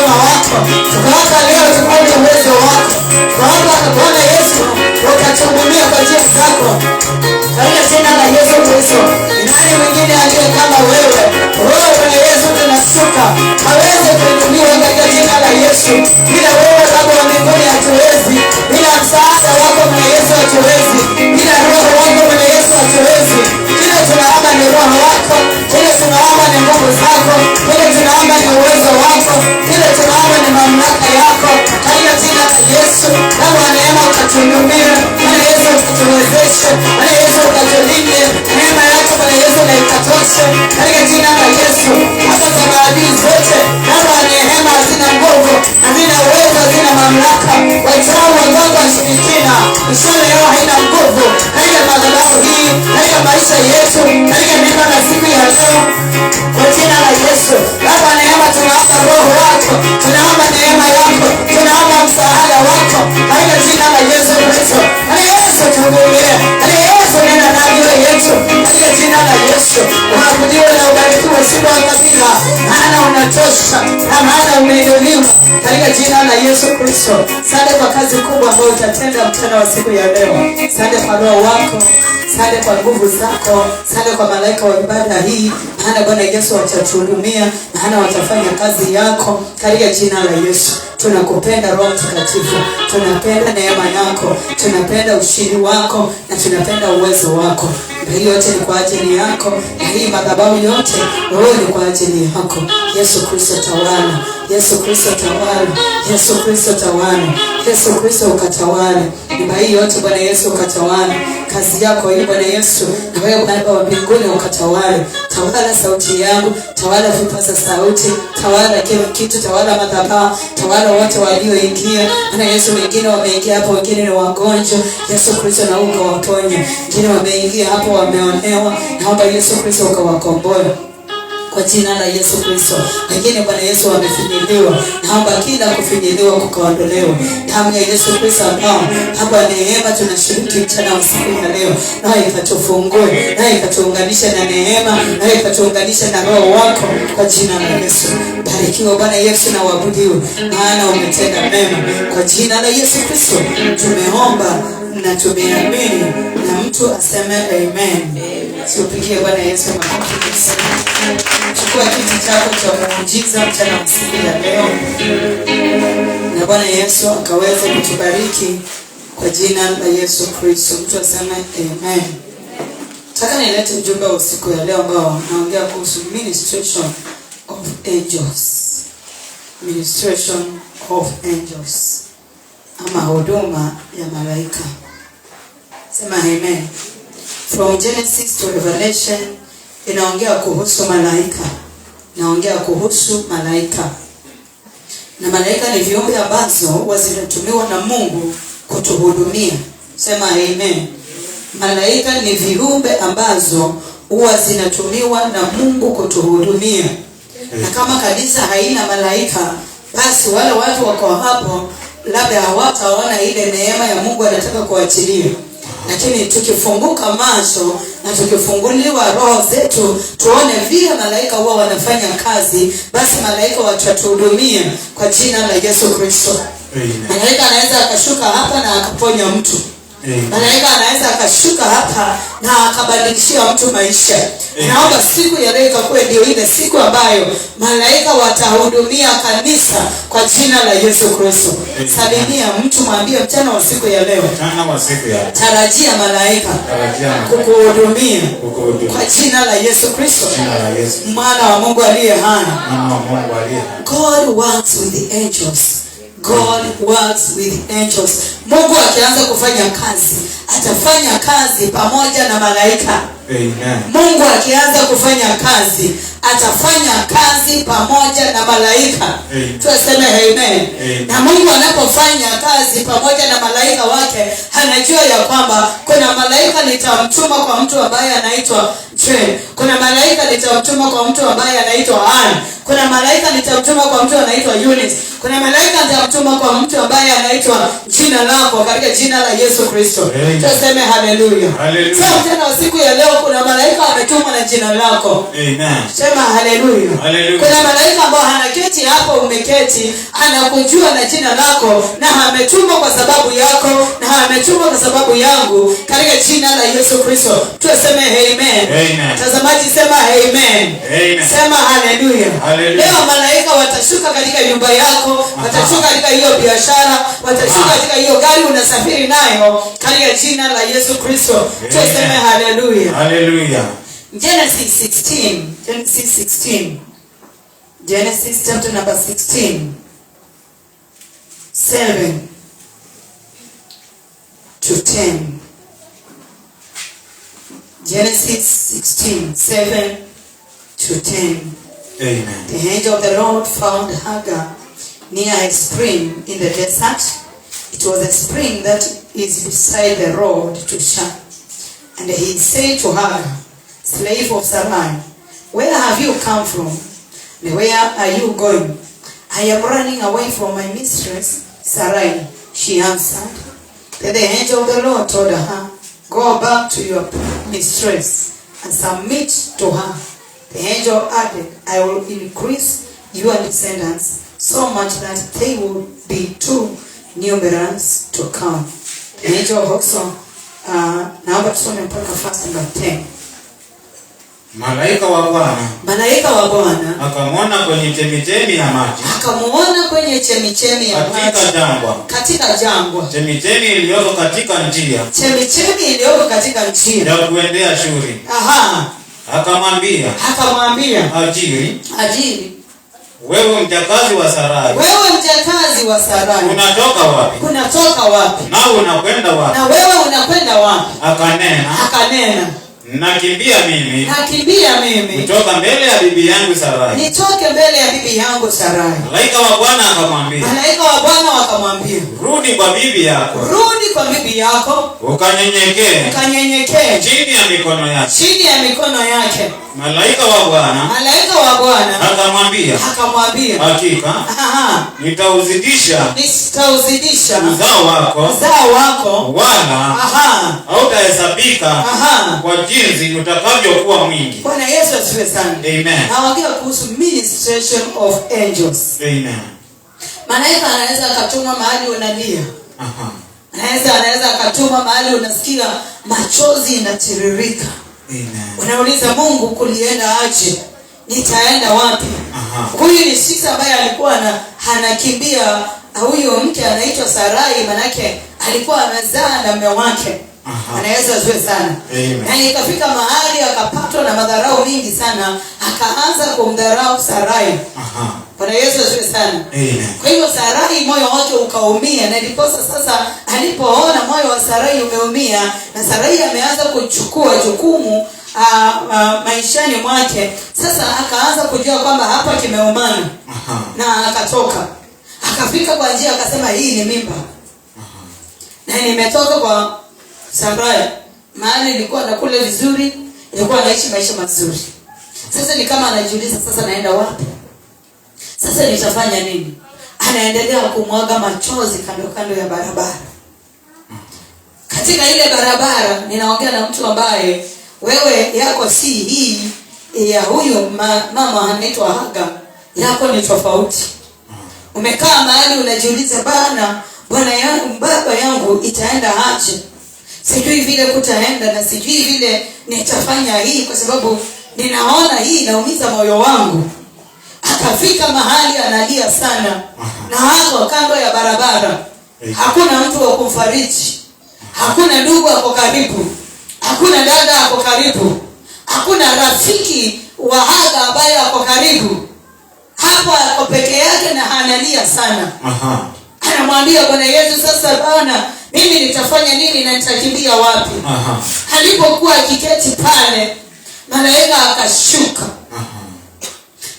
wema wako. Tukaomba leo tuone uwezo wako. Tukaomba Bwana Yesu ukatuhudumia kwa njia zako. Katika jina la Yesu Kristo. Nani mwingine aliye kama wewe? Roho Bwana Yesu tunashuka. Hawezi kuinuliwa katika jina la Yesu. Bila wewe Baba wa mbinguni hatuwezi. Bila msaada wako Bwana Yesu hatuwezi. Bila roho wako Bwana Yesu hatuwezi. Kile tunaomba ni roho wako. Kile tunaomba ni nguvu zako. Kile tunaomba ni uwezo wako. Kile tunaomba ni mamlaka yako. Katika jina la Yesu. Baba wa neema ukatuhudumie. Bwana Yesu ukatuwezeshe. Bwana Yesu ukatulinde. Neema yako Bwana Yesu na ikatoshe. Katika jina la Yesu. Hata za maadui zote. Baba wa neema hazina nguvu. Hazina uwezo. Hazina mamlaka. Wachawi waganga washirikina. Ishara yao haina nguvu. Katika madhabahu hii. Katika maisha yetu. Katika neno la siku ya leo. Kwa jina la Yesu. Baba neema tunaomba roho wako. Tunaomba neema yako. Tunaomba msaada wako. Katika jina la Yesu Kristo. Katika Yesu tuhudumie. Katika Yesu nena na mioyo yetu. Katika jina la Yesu. Uabudiwe na ubarikiwe siku wa kabila. Maana unatosha. Na maana umeinuliwa. Katika jina la Yesu Kristo. Asante kwa kazi kubwa ambayo utatenda mchana wa siku ya leo. Asante kwa roho wako. Asante kwa nguvu zako. Asante kwa malaika wa ibada hii. Maana Bwana Yesu watatuhudumia. Maana watafanya kazi yako. Katika jina la Yesu. Tunakupenda Roho Mtakatifu. Tunapenda neema yako. Tunapenda ushindi wako. Na tunapenda uwezo wako. Na hii yote ni kwa ajili yako. Na hii madhabahu yote roho ni kwa ajili yako. Yesu Kristo tawala. Yesu Kristo tawala. Yesu Kristo tawala. Yesu Kristo ukatawala. Nyumba hii yote Bwana Yesu ukatawala. Kazi yako hii Bwana Yesu. Na wewe Baba wa mbinguni ukatawala. Tawala sauti yangu. Tawala vipaza sauti. Tawala kila kitu. Tawala madhabahu. Tawala wote walioingia. Bwana Yesu wengine wameingia hapo. Wengine ni wagonjwa. Yesu Kristo na ukawaponya. Wengine wameingia hapo wameonewa. Naomba Yesu Kristo ukawakomboe. Kwa jina la Yesu Kristo. Wengine Bwana Yesu wamefinyiliwa. Naomba kila kufinyiliwa kukaondolewa. Damu ya Yesu Kristo ambao hapa neema tunashiriki mchana wa siku ya leo. Na ikatufungue. Na ikatuunganisha na neema. Na ikatuunganisha na roho wako. Kwa jina la Yesu. Barikiwa Bwana Yesu na uabudiwe. Maana umetenda mema. Kwa jina la Yesu Kristo. Tumeomba na tumeamini. Na mtu aseme amen. Tupigie Bwana Yesu makofi. Chukua kiti chako cha muujiza mchana wa siku ya leo. Na Bwana Yesu akaweze kutubariki kwa jina la Yesu Kristo. Mtu aseme amen. Nataka nilete ujumbe wa siku ya leo ambao naongea kuhusu ministration of angels. Ministration of angels. Ama huduma ya malaika. Sema amen. From Genesis to Revelation inaongea kuhusu malaika. Naongea kuhusu malaika. Na malaika ni viumbe ambazo wazinatumiwa na Mungu kutuhudumia. Sema amen. Malaika ni viumbe ambazo huwa zinatumiwa na Mungu kutuhudumia. Na kama kanisa haina malaika, basi wale watu wako hapo labda hawataona ile neema ya Mungu anataka kuachilia. Lakini tukifunguka macho na tukifunguliwa roho zetu tuone vile malaika huwa wanafanya kazi, basi malaika watatuhudumia kwa jina la Yesu Kristo. Malaika anaweza akashuka hapa na akaponya mtu. Malaika anaweza akashuka hapa na akabadilishia mtu maisha. Naomba siku ya leo ikakuwe ndio ile siku ambayo malaika watahudumia kanisa kwa jina la Yesu Kristo. Salimia mtu, mwambie mchana wa siku ya leo. Tarajia malaika kukuhudumia kwa jina la Yesu Kristo. Mwana wa Mungu aliye hai. God works with the angels. God works with angels. Mungu akianza kufanya kazi, atafanya kazi pamoja na malaika. Amen. Mungu akianza kufanya kazi, atafanya kazi pamoja na malaika. Tuseme amen. Na Mungu anapofanya kazi pamoja na malaika wake, anajua ya kwamba kuna malaika nitamtuma kwa mtu ambaye anaitwa Jane. Kuna malaika nitamtuma kwa mtu ambaye anaitwa Anne. Kuna malaika nitamtuma kwa mtu anaitwa Eunice. Kuna malaika nitamtuma kwa mtu ambaye anaitwa jina lako katika jina la Yesu Kristo. Tuseme haleluya. Sasa tena usiku ya leo kuna malaika ametumwa na jina lako. Amen. Sema haleluya. Kuna malaika ambao anaketi hapo, umeketi, anakujua na jina lako, na ametumwa kwa sababu yako, na ametumwa kwa sababu yangu katika jina la Yesu Kristo. Tuseme amen. Mtazamaji sema amen. Sema haleluya. Leo malaika watashuka katika nyumba yako, watashuka katika hiyo biashara, watashuka katika hiyo gari unasafiri nayo katika jina la Yesu Kristo. Tuseme haleluya. Haleluya. Genesis 16. Genesis chapter number 16. 7 to 10. Genesis 16:7 to 10. Amen. The angel of the Lord found Hagar near a spring in the desert. It was a spring that is beside the road to Shur. And he said to Hagar, slave of Sarai, where have you come from? And where are you going? I am running away from my mistress Sarai, she answered. Then the angel of the Lord told her, go back to your mistress and submit to her. The angel added, I will increase your descendants so much that they will be too numerous to count. The angel also, naomba tusome mpaka verse number 10. Malaika wa Bwana akamwona kwenye chemichemi ya maji. Katika jangwa. Chemichemi iliyoko katika njia ya kuendea Shuri. Akamwambia Hajiri, wewe mjakazi wa Sarai, unatoka wapi? Na unakwenda wapi? Akanena, nakimbia mimi kutoka mbele ya bibi yangu Sarai. Malaika wa Bwana akamwambia, rudi kwa bibi yako, ukanyenyekee chini ya mikono yake. Malaika wa Bwana akamwambia, hakika nitauzidisha uzao wako, wala hautahesabika kwa jinsi utakavyokuwa mwingi. Bwana Yesu asifiwe sana. Amen. Naongea kuhusu ministration of angels. Amen. Malaika anaweza akatuma mahali unalia. Anaweza akatuma mahali unasikia machozi yanatiririka. Amen. Unauliza Mungu, kulienda aje? Nitaenda wapi? Huyu ni sisi ambaye alikuwa anakimbia huyo mke anaitwa Sarai, manake alikuwa amezaa na mume wake. Anaweza asiwe sana. Na ikafika mahali akapatwa na madharau mingi sana, akaanza kumdharau Sarai. Bwana Yesu asiwe sana. Kwa hiyo Sarai moyo wake ukaumia, na ndiposa sasa alipoona moyo wa Sarai umeumia na Sarai ameanza kuchukua jukumu maishani mwake, sasa akaanza kujua kwamba hapa kimeumana. Na akatoka, akafika kwa njia, akasema hii ni mimba. Na nimetoka kwa Sarai, mahali nilikuwa nakula vizuri, nilikuwa naishi maisha mazuri. Sasa ni kama anajiuliza, sasa naenda wapi? Sasa nitafanya nini? Anaendelea kumwaga machozi kando ya barabara. Katika ile barabara ninaongea na mtu ambaye wewe yako si hii ya huyu mama anaitwa Hagar, yako ni tofauti. Umekaa mahali unajiuliza, bwana yangu, baba yangu itaenda aje? Sijui vile kutaenda, na sijui vile nitafanya hii, kwa sababu ninaona hii inaumiza moyo wangu. Akafika mahali analia sana. Na hapo kando ya barabara hakuna mtu wa kumfariji, hakuna ndugu ako karibu, hakuna dada ako karibu, hakuna rafiki wa Hagar ambaye ako karibu. Hapo ako peke yake na analia sana. Anamwambia Bwana Yesu, sasa Bwana, mimi nitafanya nini na nitakimbia wapi? Alipokuwa akiketi pale, malaika akashuka.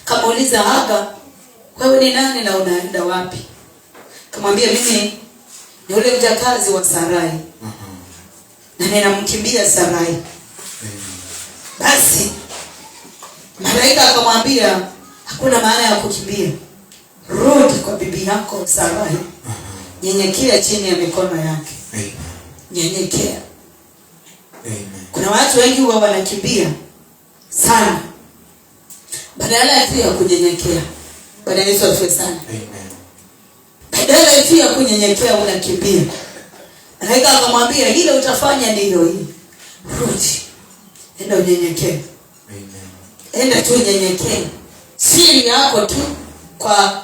Kamuuliza Hagar, wewe ni nani na unaenda wapi? Kamwambia, mimi ni ule mjakazi wa Sarai. Na ninamkimbia Sarai. Basi malaika akamwambia, hakuna maana ya kukimbia. Rudi kwa bibi yako Sarai. nyenyekea chini ya mikono yake. Amen. Nyenyekea. Amen. Kuna watu wengi huwa wanakimbia sana badala ya kunyenyekea. Bwana Yesu asifiwe sana. Amen. Badala ya kunyenyekea unakimbia. Malaika akamwambia ile utafanya ndilo hii. Rudi. Enda unyenyekee. Amen. Enda tu unyenyekee. Siri yako tu kwa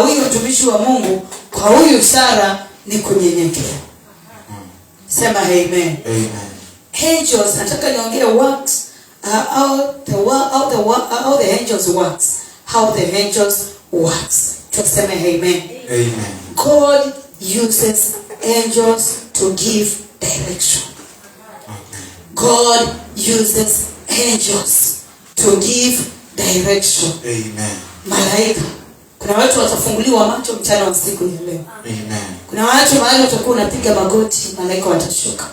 huyu mtumishi wa Mungu, kwa huyu Sara ni kunyenyekea. Sema amen. Amen. Angels, nataka niongee works, how the angels works. How the angels works. Tuseme amen. Amen. God uses angels to give direction. God uses angels to give direction. Amen. Malaika. Kuna watu watafunguliwa macho mchana wa siku ya leo. Amen. Kuna watu mahali utakuwa unapiga magoti, malaika watashuka.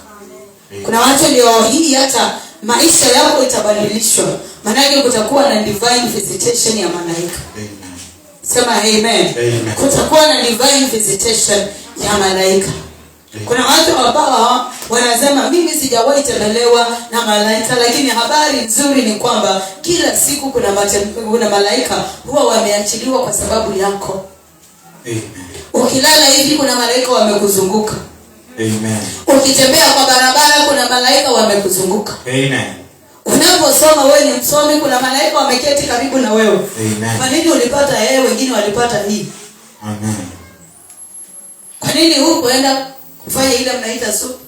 Kuna watu leo hii hata maisha yako itabadilishwa. Maana kutakuwa na divine visitation ya malaika. Amen. Sema amen. Amen. Kutakuwa na divine visitation ya malaika. Kuna watu ambao wanasema mimi sijawahi tembelewa na malaika, lakini habari nzuri ni kwamba kila siku kuna malaika huwa wameachiliwa kwa sababu yako. Amen. Ukilala hivi kuna malaika wamekuzunguka. Amen. Ukitembea kwa barabara kuna malaika wamekuzunguka. Amen. Unaposoma wewe ni msomi, kuna malaika wameketi karibu na wewe. Amen. Kwa nini ulipata wengine walipata hii? Amen. Kwa nini hukuenda kufanya ile mnaita supu?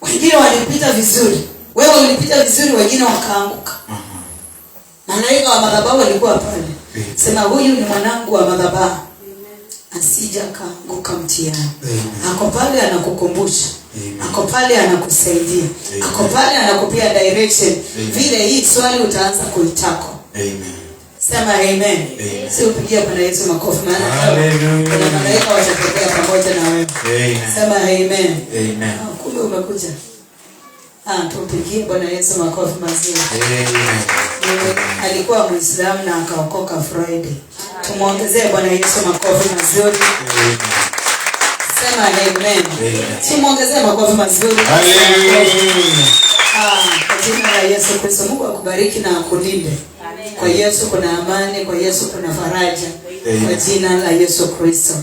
Wengine walipita vizuri, wewe ulipita vizuri, wengine wakaanguka. Malaika wa madhabahu walikuwa pale. Sema huyu ni mwanangu wa madhabahu, asija kaanguka mtihani. Ako pale anakukumbusha. Ako pale anakusaidia. Ako pale anakupia direction. Vile hii swali utaanza kuitako. Amen. Sema amen. Si upigie Bwana Yesu makofi, maana kuna malaika watatembea pamoja na wewe. Amen. Sema amen. Amen. Kumbe umekuja. Tupigie Bwana Yesu makofi mazuri. Amen. Alikuwa Muislamu na akaokoka Friday. Tumuongezee Bwana Yesu makofi mazuri. Amen. Sema amen. Tumuongezee makofi mazuri. Hallelujah. Kwa jina la Yesu Kristo, Mungu akubariki na akulinde. Kwa Yesu kuna amani, kwa Yesu kuna faraja. Kwa jina la Yesu Kristo.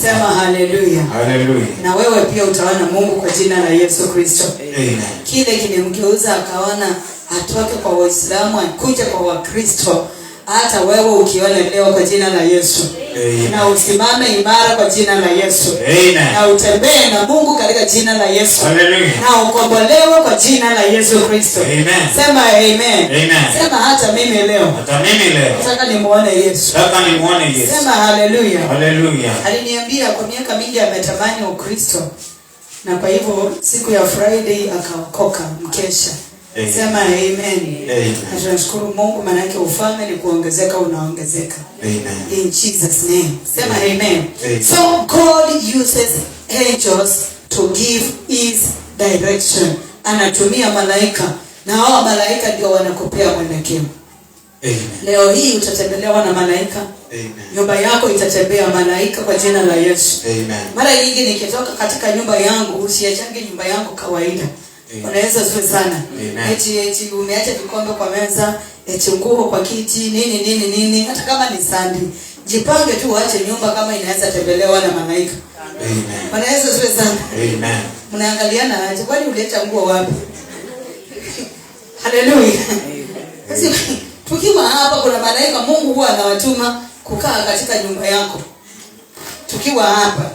Sema haleluya. Hallelujah. Na wewe pia utaona Mungu kwa jina la Yesu Kristo. Amen. Kile kilimgeuza akaona atoke kwa Waislamu akuje kwa Wakristo. Hata wewe ukiona leo kwa jina la Yesu. Amen. Na usimame imara kwa jina la Yesu. Amen. Na utembee na Mungu katika jina la Yesu. Hallelujah. Na ukombolewe kwa jina la Yesu Kristo. Amen. Sema amen. Amen. Sema hata mimi leo. Hata mimi leo. Nataka nimuone Yesu. Nataka nimuone Yesu. Sema haleluya. Hallelujah. Aliniambia kwa miaka mingi ametamani Ukristo. Na kwa hivyo siku ya Friday akaokoka mkesha. Amen. Sema amen. Amen. Na tunashukuru Mungu, maana yake ufalme ni kuongezeka, unaongezeka. Amen. In Jesus name. Sema amen. Amen. So God uses angels to give his direction. Anatumia malaika na hao malaika ndio wanakupea mwelekeo. Amen. Leo hii utatembelewa na malaika. Amen. Nyumba yako itatembea malaika kwa jina la Yesu. Amen. Mara nyingi nikitoka katika nyumba yangu, usiachange nyumba yangu kawaida. Wanaweza sio sana. Eti umeacha vikombe kwa meza, eti nguo kwa kiti, nini. Hata kama ni sandi, jipange tu uache nyumba kama inaweza tembelewa na malaika. Amen. Wanaweza sio sana. Amen. Mnaangaliana aje? Kwani uleta nguo wapi? Haleluya. Tukiwa hapa kuna malaika Mungu huwa anawatuma kukaa katika nyumba yako. Tukiwa hapa.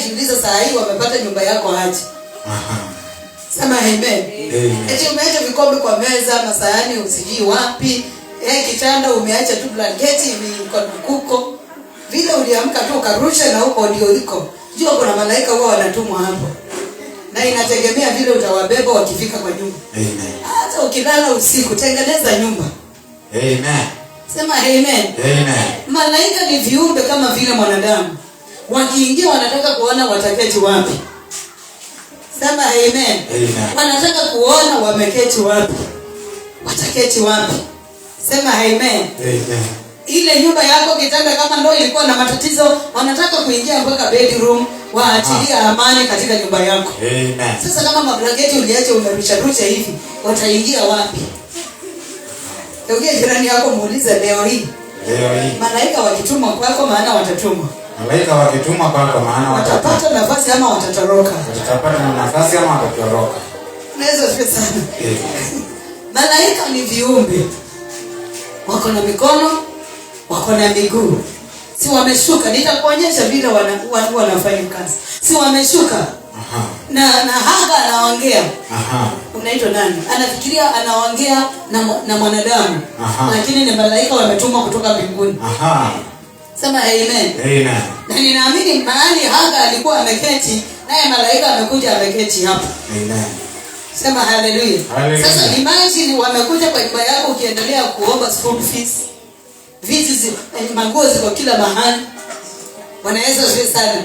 Jiuliza saa hii wamepata nyumba yako aje? Sema amen. Eti umeacha vikombe kwa meza, masahani usijui wapi. Kitanda umeacha tu blanketi iko kuko. Vile uliamka tu ukarusha na huko ndio uliko. Jua kuna malaika huwa wanatumwa hapo. Na inategemea vile utawabeba wakifika kwa nyumba. Amen. Hata ukilala usiku tengeneza nyumba. Amen. Sema amen. Amen. Malaika ni viumbe kama vile mwanadamu. Wakiingia wanataka kuona wataketi wapi. Sema amen. Amen. Wanataka kuona wameketi wapi. Wataketi wapi. Sema amen. Amen. ile nyumba yako kitanda kama ndio ilikuwa na matatizo, wanataka kuingia mpaka bedroom, waachilia amani katika nyumba yako. Amen. Sasa kama mablanketi uliacha umerusha hivi, wataingia wapi? Ndio jirani yako muulize leo hii. Malaika wakitumwa kwako maana watatumwa. Malaika wakitumwa kwako maana watapata nafasi ama watatoroka. Watapata nafasi ama watatoroka. Naweza sio sana. Malaika ni viumbe. Wako na mikono, wako na miguu. Si wameshuka, nitakuonyesha vile wanafanya kazi. Si wameshuka. Na Haga anaongea. Unaitwa nani? Anafikiria anaongea na mwanadamu. Lakini ni malaika wametumwa kutoka mbinguni. Sema amen. Amen. Na ninaamini mahali Haga alikuwa ameketi, naye malaika amekuja ameketi hapa. Amen. Sema haleluya. Sasa imagine wamekuja kwa nyumba yako ukiendelea kuomba school fees. Vitu manguo ziko kila mahali. Bwana Yesu asifiwe sana.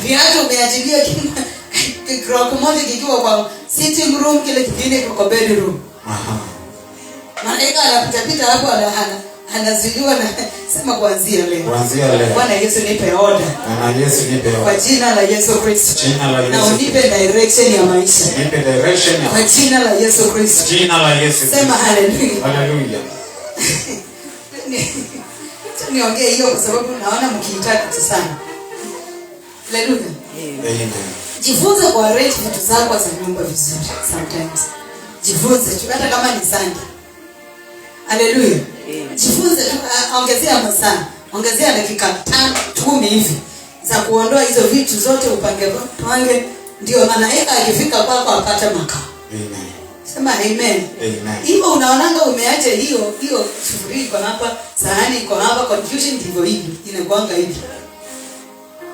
Viatu umeachilia kikroko moja kikiwa kwa sitting room, kile kingine kwa bedroom. Malaika anapita hapo anazuiliwa na sema kuanzia leo. Bwana Yesu nipe order. Kwa jina la Yesu Kristo. Na unipe direction ya maisha. Kwa jina la Yesu Kristo. Sema haleluya. Haleluya. Niongee hiyo kwa sababu naona mkiitaka sana. Haleluya. Amen. Jifunze ku arrange vitu zako za nyumba vizuri sometimes. Jifunze hata kama ni Sunday. Haleluya. Jifunze ongezea masaa, ongezea dakika 10 hivi za kuondoa hizo vitu zote upange ndio malaika akifika kwako apate makao. Amen. Sema amen. Hivyo unaonanga umeacha hiyo sufuria iko hapa, sahani iko hapa, confusion ndivyo hivi. Inakuanga hivi.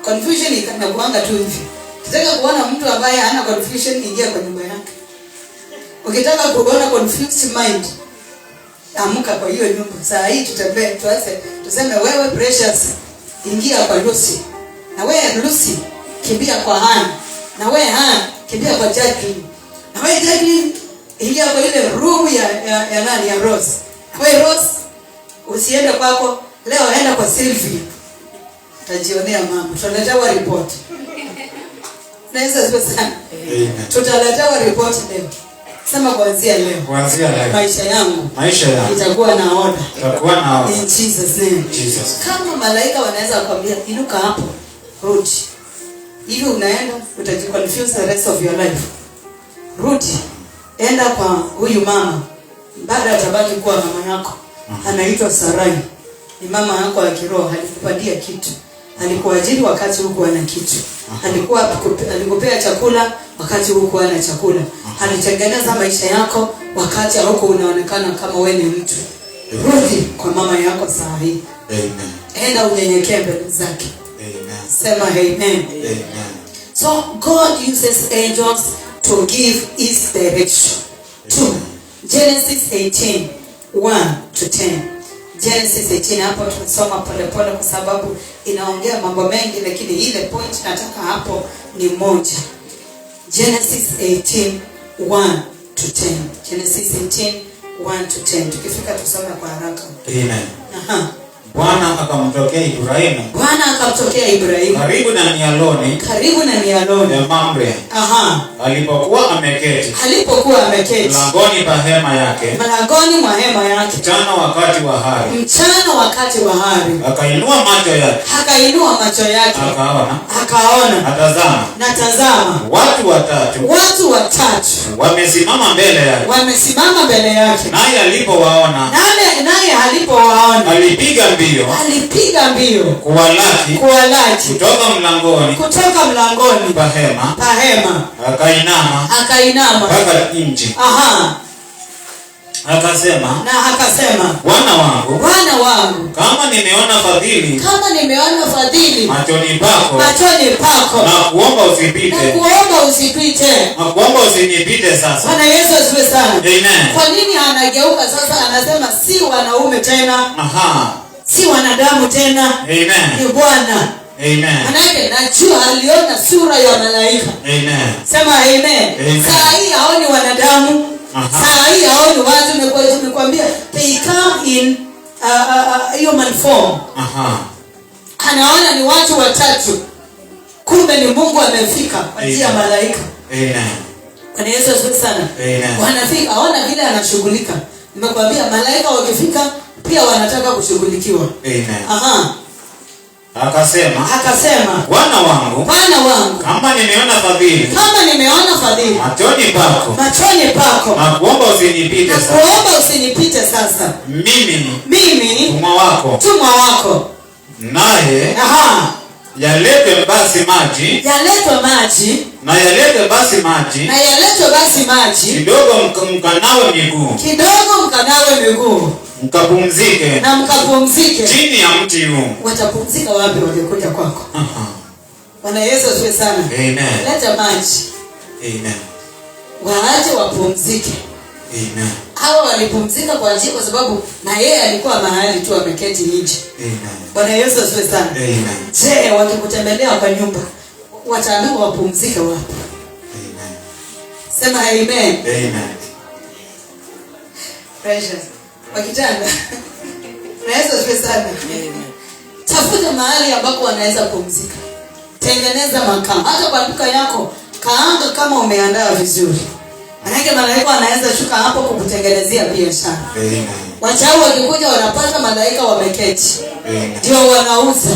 Confusion inakuanga tu hivi. Ukitaka kuona mtu ambaye hana confusion, ingia kwa nyumba yake. Ukitaka kuona confused mind, amka kwa hiyo nyumba. Saa hii tutembee tuseme wewe Precious ingia kwa Lucy. Na wewe Lucy kimbia kwa Han. Na wewe Han kimbia kwa Jacqueline. Na wewe Jacqueline ingia kwa ile room ya nani ya Rose. Na wewe Rose usiende kwako leo, aenda kwa Sylvia. Tajionea mama. Tutaletewa report. Naweza sio sana. Tutaletewa report leo. Sema kuanzia leo. Maisha yangu itakuwa na order. In Jesus name. Kama malaika wanaweza kukwambia inuka hapo, rudi. Hivi unaenda utajiconfuse the rest of your life. Rudi. Enda kwa huyu mama. Baada atabaki kuwa mama yako. Anaitwa Sarai. Ni mama yako ya kiroho, alikupatia kitu. Alikuajiri wakati huko ana kitu. Alikupea chakula wakati huko ana chakula. Alitengeneza maisha yako wakati huko unaonekana kama wewe ni mtu. Rudi kwa mama yako saa hii. Amen. Enda unyenyekee mbele zake. Amen. Sema amen. Amen. So God uses angels to give his direction. 2 Genesis 18:1-10. Genesis 18 hapo tunasoma pole kwa sababu inaongea mambo mengi, lakini ile point nataka hapo ni moja. Genesis 18:1-10. Genesis 18:1-10. Tukifika tusome kwa haraka. Amen. Bwana akamtokea Ibrahimu karibu na mialoni ya Mamre. Alipokuwa ameketi mlangoni pa hema yake, mchana wakati wa hari, akainua macho yake akaona, natazama watu watatu wamesimama mbele yake, naye alipowaona alipiga mbio kuwalaki kutoka mlangoni pa hema, akainama mpaka nje. Akasema Bwana wangu, kama nimeona fadhili machoni pako, na kuomba usinipite sasa. Bwana Yesu asifiwe sana. Amen. Kwa nini anageuka sasa anasema si wanaume tena? Si wanadamu tena. Amen. Ni Bwana. Amen. Manake najua aliona sura ya malaika. Amen. Sema amen. Saa hii haoni wanadamu. Saa hii haoni watu. Nimekwambia they come in human form. Anaona ni watu watatu, kumbe ni Mungu amefika kwa njia ya malaika. Bwana Yesu asifiwe sana. Wanafika, aona vile anashughulika. Nimekwambia malaika wakifika pia wanataka kushughulikiwa. Akasema Bwana wangu, kama nimeona fadhili machoni pako, nakuomba usinipite sasa. Mimi tumwa wako. Naye yaletwe basi maji kidogo, mkanawe miguu mkapumzike chini ya mti huu. Watapumzika wapi wakikuja kwako? Bwana Yesu asifiwe sana. Leta maji. Waache wapumzike. Hawa walipumzika kwa njia, kwa sababu na yeye alikuwa mahali tu ameketi nje. Bwana Yesu asifiwe sana. Je, wakikutembelea kwa nyumba wataambiwa wapumzike wapi? Sema amen. Precious. Wakitanda. Yesu asifiwe sana. Tafuta mahali ambapo wanaweza kupumzika. Tengeneza makao. Hata kwa duka yako kaanga kama umeandaa vizuri. Manake malaika anaweza shuka hapo kukutengenezea biashara. Wachawi wakikuja wanapata malaika wameketi. Ndio wanauza.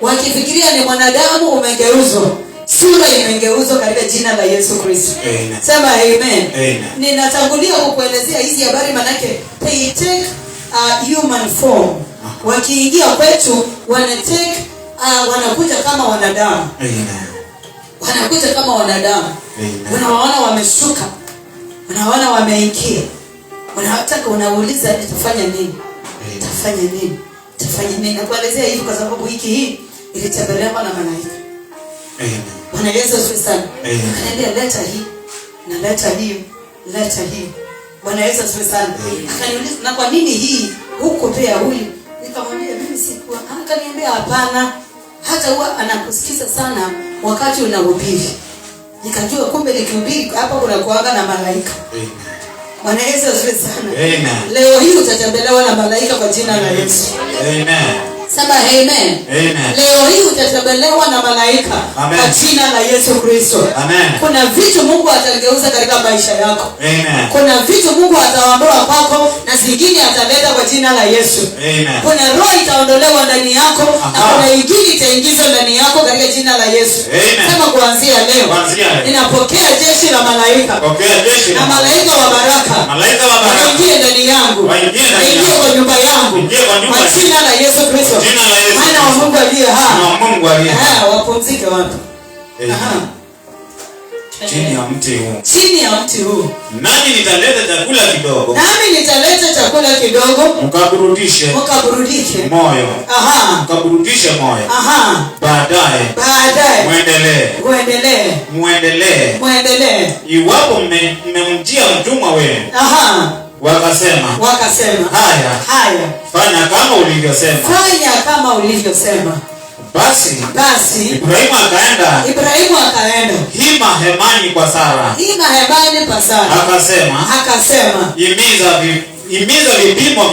Wakifikiria ni mwanadamu umegeuzwa. Sura imegeuzwa katika jina la Yesu Kristo. Sema amen. Ninatangulia kukuelezea hizi habari manake they take human form. Wakiingia kwetu wanakuja kama wanadamu. Wanakuja kama wanadamu. Unawaona wameshuka. Unawaona wameingia. Unataka unauliza nitafanya nini? Tafanya nini? Nakuelezea hivi kwa sababu wiki hii ilitembelewa na malaika. Bwana Yesu asifiwe sana. Akaniambia leta hii na leta hii. Bwana Yesu asifiwe sana. Akaniuliza na kwa nini hii huko pia huyu? Nikamwambia mimi sikuwa. Akaniambia hapana. Hata huwa anakusikiza sana wakati unahubiri. Nikajua kumbe nikihubiri hapa kuna kuanga na malaika. Bwana Yesu asifiwe sana. Leo hii utatembelewa na malaika kwa jina la Yesu. Sema amen. Leo hii utatembelewa na malaika kwa jina la Yesu Kristo. Kuna vitu Mungu atageuza katika maisha yako. Kuna vitu Mungu ataondoa kwako na zingine ataleta kwa jina la Yesu. Kuna roho itaondolewa ndani yako na kuna ingine itaingizwa ndani yako katika jina la Yesu. Sema kuanzia leo ninapokea jeshi la malaika. Na malaika wa baraka. Waingie ndani yangu. Waingie kwa nyumba yangu. Kwa jina la Yesu Kristo. Maana wa Mungu aliye hai. Wapumzike wapi? Chini ya mti huu. Nami nitaleta chakula kidogo. Mkaburudishe moyo. Baadaye muendelee. Iwapo mmemjia mtumwa wenu. Wakasema haya. Fanya kama ulivyosema. Basi Ibrahimu akaenda hima hemani pa Sara. Akasema imiza vipimo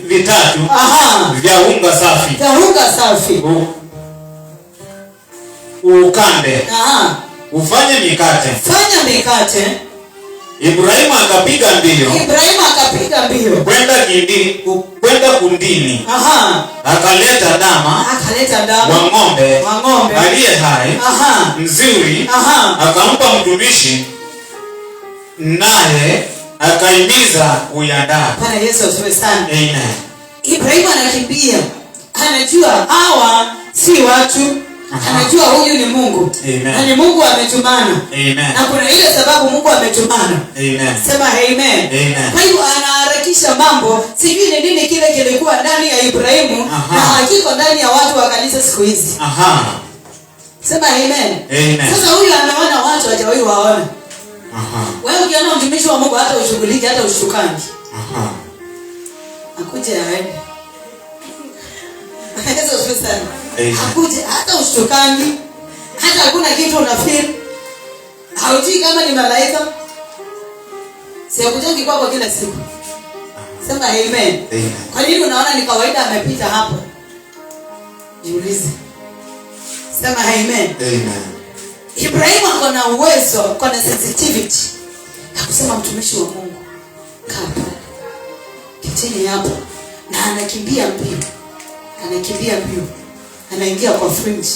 vitatu vya unga safi. Ukande. Ufanye mikate. Ibrahimu akapiga mbio kwenda kundini. Akaleta ndama wa ng'ombe aliye hai mzuri. Akampa mtumishi, naye akaimiza uyandaa. Bwana Yesu asifiwe sana. Ibrahimu anakimbia, anajua hawa si watu. Anajua huyu ni Mungu. Na ni Mungu ametumana. Na kuna ile sababu Mungu ametumana. Sema amen. Kwa hiyo anaharakisha mambo. Sijui ni nini kile kilikuwa ndani ya Ibrahimu na hakiko ndani ya watu wa kanisa siku hizi. Sema amen. Sasa huyu anaona watu hajawahi waona. Wewe ukiona mtumishi wa Mungu hata ushughulike hata ushukani. Akuje aende. Yesu asifiwe sana. Hakuje hata ushukani, hata hakuna kitu unafeel. Haujui kama ni malaika. Siakujengi kwako kila siku. Sema amen. Amen. Kwa nini unaona ni kawaida amepita hapo? Jiulize. Sema amen. Amen. Ibrahimu ako na uwezo, ako na sensitivity ya kusema mtumishi wa Mungu kaa pale kitini hapo, na anakimbia mbio, anaingia kwa fridge,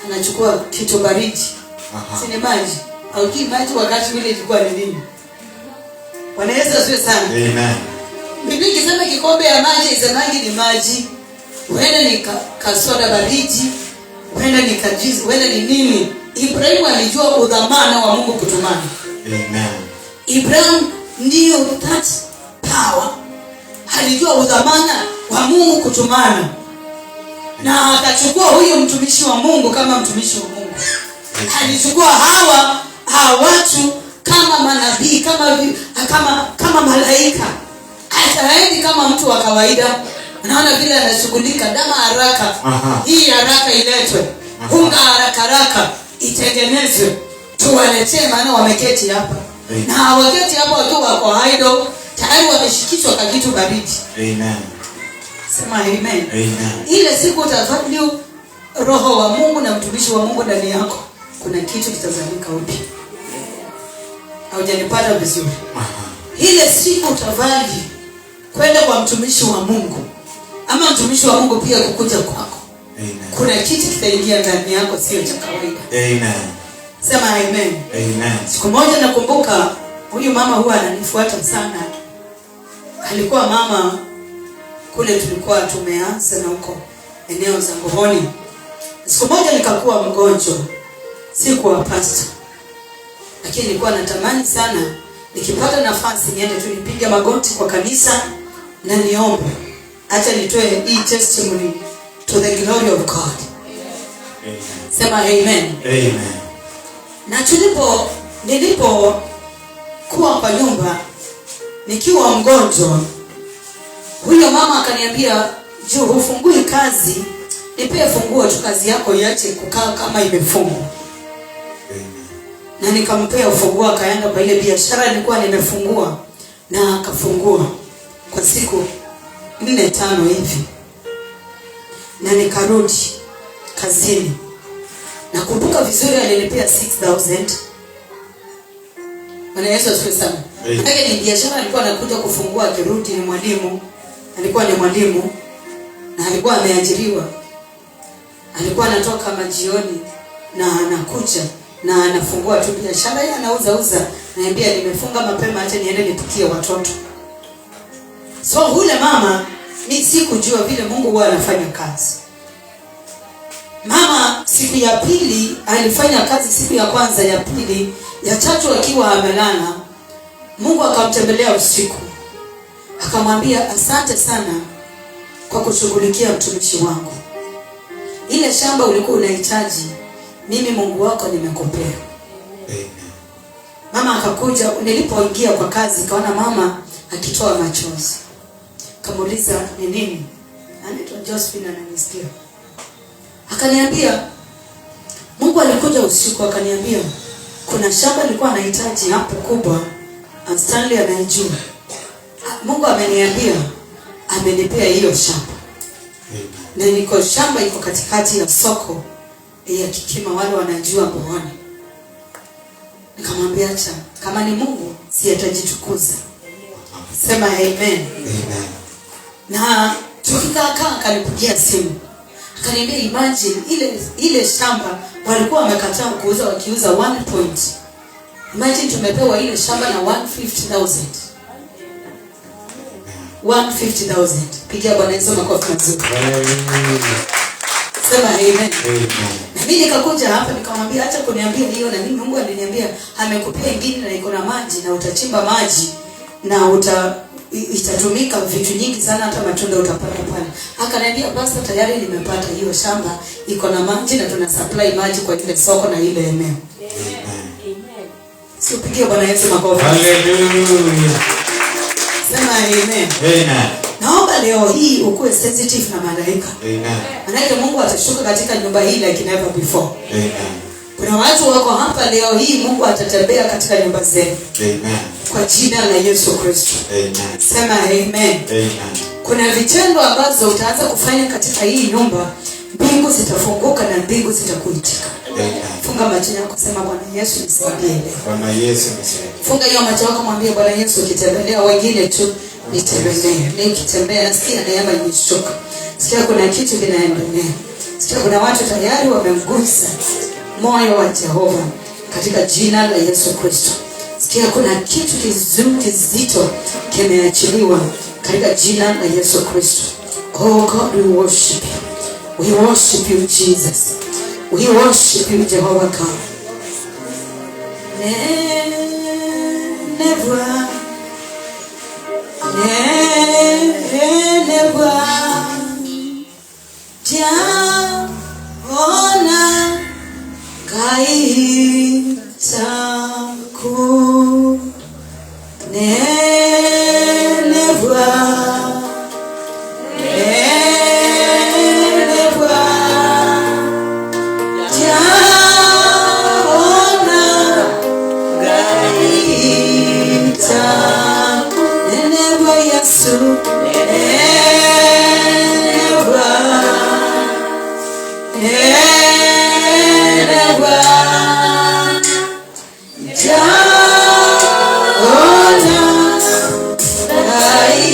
anachukua kitu baridi. Sini maji au maji wakati ule ilikuwa ni nini? Bwana Yesu asifiwe sana. Amen. Biblia ikisema kikombe ya maji isemangi ni maji, huenda ni kasoda baridi, huenda ni kajuzi, huenda ni nini. Ibrahimu alijua udhamana wa Mungu kutumana. Amen. Ibrahim ndio that power. Alijua udhamana wa Mungu kutumana. Na akachukua huyo mtumishi wa Mungu kama mtumishi wa Mungu. Alichukua hawa watu kama manabii, kama malaika. Ataendi kama mtu wa kawaida. Naona vile anashughulika dama haraka. Hii haraka iletwe. Unga haraka itengenezwe. Tuwaletee, maana wameketi hapa. Na wakati hapo watu wako idle, tayari wameshikishwa kwa kitu baridi. Amen. Sema amen. Amen. Ile siku utavalue roho wa Mungu na mtumishi wa Mungu ndani yako, kuna kitu kitazalika upya. Haujanipata vizuri? Ile siku utavalue kwenda kwa mtumishi wa Mungu, ama mtumishi wa Mungu pia kukuja kwako. Amen. Kuna kitu kitaingia ndani yako, sio cha kawaida. Amen. Sema amen. Amen. Siku moja nakumbuka huyu mama huwa ananifuata sana. Alikuwa mama kule tulikuwa tumeanza na huko eneo za Ngohoni. Siku moja nikakuwa mgonjwa. Sikuwa pastor. Lakini nilikuwa natamani sana nikipata nafasi niende tu nipige magoti kwa kanisa na niombe. Acha nitoe hii testimony to the glory of God. Amen. Sema amen. Amen. Na nilipo kuwa kwa nyumba nikiwa mgonjwa, huyo mama akaniambia, "Juu hufungui kazi, nipe funguo tu, kazi yako iache kukaa kama imefungwa." Na nikampea ufunguo, akaenda kwa ile biashara nilikuwa nimefungua, na akafungua kwa siku 4-5 hivi. Na nikarudi kazini. Nakumbuka vizuri alinipea 6,000. Bwana Yesu asifiwe sana. Lakini ni biashara alikuwa anakuja kufungua, akirudi ni mwalimu. Alikuwa ni mwalimu na alikuwa ameajiriwa. Alikuwa anatoka majioni na anakuja na anafungua tu biashara yake, anauza. Naambia nimefunga mapema, acha niende nipikie watoto. So hule mama mimi sikujua vile Mungu huwa anafanya kazi. Mama siku ya pili alifanya kazi, siku ya kwanza, ya pili, ya tatu akiwa amelala, Mungu akamtembelea usiku. Akamwambia, "Asante sana kwa kushughulikia mtumishi wangu. Ile shamba ulikuwa unahitaji, mimi Mungu wako nimekupea." Amen. Mama akakuja, nilipoingia kwa kazi kaona mama akitoa machozi. Kamuuliza, "Ni nini?" Anaitwa Josephine, ananisikia. Akaniambia, Mungu alikuja usiku akaniambia, "Kuna shamba nilikuwa nahitaji hapo kubwa, Stanley anajua. Mungu ameniambia amenipea hiyo shamba." Na niko shamba iko katikati ya soko ya Kikima, wale wanajua Ngohoni. Nikamwambia, "Acha, kama ni Mungu si atajitukuza." Sema amen. Amen. Na tukikaa akanipigia simu. Akaniambia, "Imagine ile shamba walikuwa wamekataa kuuza, wakiuza 1 point. Imagine tumepewa ile shamba na 150,000. 150,000. Pigia Bwana Yesu makofi mazuri. Sema amen. Na mimi nikakuja hapa nikamwambia, "Acha kuniambia hiyo, na mimi Mungu aliniambia amekupea ingine na iko na maji, na utachimba maji na itatumika vitu nyingi sana, hata matunda utapata pale." Akaniambia, "Basi tayari nimepata hiyo shamba, iko na maji na tuna supply maji kwa ile soko na ile eneo." Amen. Sio, pigia Bwana Yesu makofi. Hallelujah. Sema amen. Amen. Naomba leo hii ukuwe sensitive na malaika. Amen. Maana Mungu atashuka katika nyumba hii like never before. Amen. Kuna watu wako hapa leo hii, Mungu atatembea katika nyumba zenu. Amen. kwa jina la Yesu Kristo. Amen. Sema amen. Amen. Kuna vitendo ambazo utaanza kufanya katika hii nyumba, mbingu zitafunguka na mbingu zitakuitika. Amen. Funga macho yako, sema Bwana Yesu nisaidie. Bwana Yesu nisaidie. Funga hiyo macho yako, mwambie Bwana Yesu ukitembelea wengine tu nitembelee. Nikitembea nasikia neema imeshuka. Sikia kuna kitu kinaendelea. Sikia kuna watu tayari wamemgusa moyo wa Jehova katika jina la Yesu Kristo. Sikia kuna kitu kizito kimeachiliwa katika jina la Yesu Kristo. Oh God, we worship you. We worship you, Jesus. We worship you, Jehovah God. Never. Ona kaitaku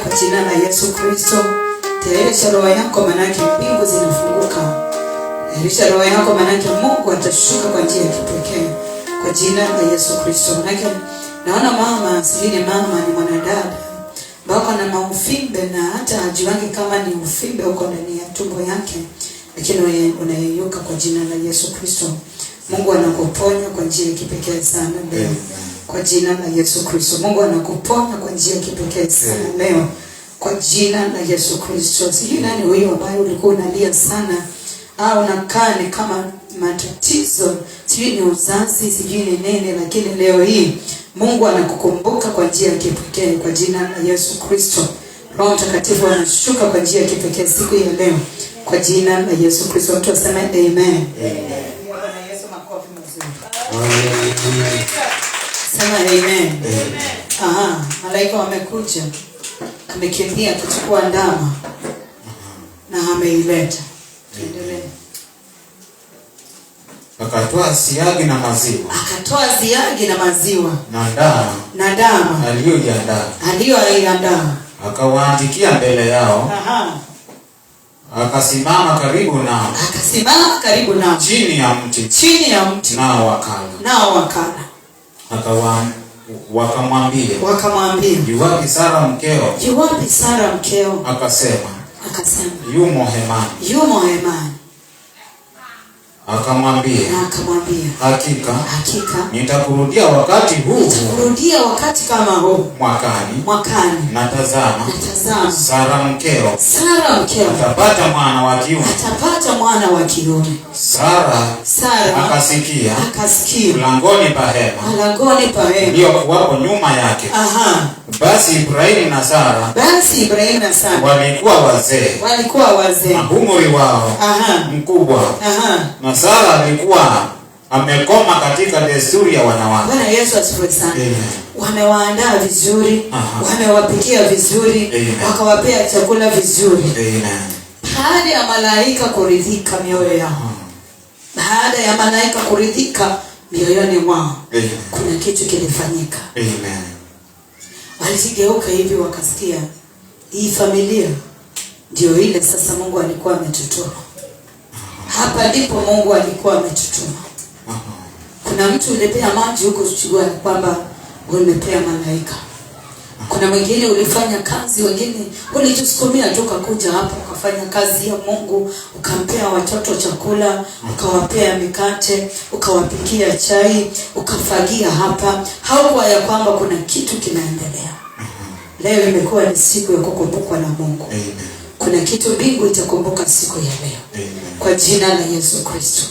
kwa jina la Yesu Kristo. Tayarisha roho yako, manake mbingu zinafunguka. Tayarisha roho yako, manake Mungu atashuka kwa njia ya kipekee kwa jina la Yesu Kristo. Manake naona mama, sijui mama ni mwanadada bako na maufimbe na hata hajiwangi kama ni ufimbe uko ndani ya tumbo yake, lakini unayeyuka kwa jina la Yesu Kristo. Mungu anakuponya kwa njia ya kipekee sana leo. Kwa jina la Yesu Kristo. Mungu anakuponya kwa njia ya kipekee sana leo. Kwa jina la Yesu Kristo. Sijui nani huyo ambaye ulikuwa unalia sana au unakaa ni kama matatizo, sijui ni uzazi, sijui ni nene, lakini leo hii Mungu anakukumbuka kwa njia ya kipekee kwa jina la Yesu Kristo. Roho Mtakatifu anashuka kwa njia ya kipekee siku ya leo kwa jina la Yesu Kristo. Watu waseme amen. Amen. Bwana Yesu, makofi mazuri. Amen. Sema amen. Amen. Malaika wamekuja. Amekimbia kuchukua ndama na ameileta. Tuendelee. Akatoa siagi na maziwa. Akatoa siagi na maziwa. Na ndama. Aliyoiandaa. Akawaandikia mbele yao. Akasimama karibu nao. Chini ya mti. Nao wakala. Wakamwambia. Yuwapi Sara mkeo? Akasema. Yumo hemani. Akamwambia, hakika nitakurudia wakati kama huu mwakani, na tazama Sara mkeo atapata mwana wa kiume. Sara akasikia mlangoni pa hema iliyokuwapo nyuma yake. Basi Ibrahimu na Sara walikuwa wazee na umri wao mkubwa, na Sara alikuwa amekoma katika desturi ya wanawake. Bwana Yesu asifiwe sana. Wamewaandaa vizuri, wamewapikia vizuri, wakawapea chakula vizuri. Baada ya malaika kuridhika mioyo yao, baada ya malaika kuridhika mioyoni mwao, kuna kitu kilifanyika. Waligeuka hivi wakasikia, hii familia ndio ile sasa Mungu alikuwa ametutuma. Hapa ndipo Mungu alikuwa ametutuma. Kuna mtu ulipea maji huko kuchukua kwamba umepea malaika. Kuna wengine ulifanya kazi, wengine ulijisukumia tu kuja hapa ukafanya kazi ya Mungu, ukampea watoto chakula, ukawapea mikate, ukawapikia chai, ukafagia hapa. Haukuwa ya kwamba kuna kitu kinaendelea. Leo imekuwa ni siku ya kukumbukwa na Mungu. Kuna kitu mbingu itakumbuka siku ya leo. Kwa jina la Yesu Kristo.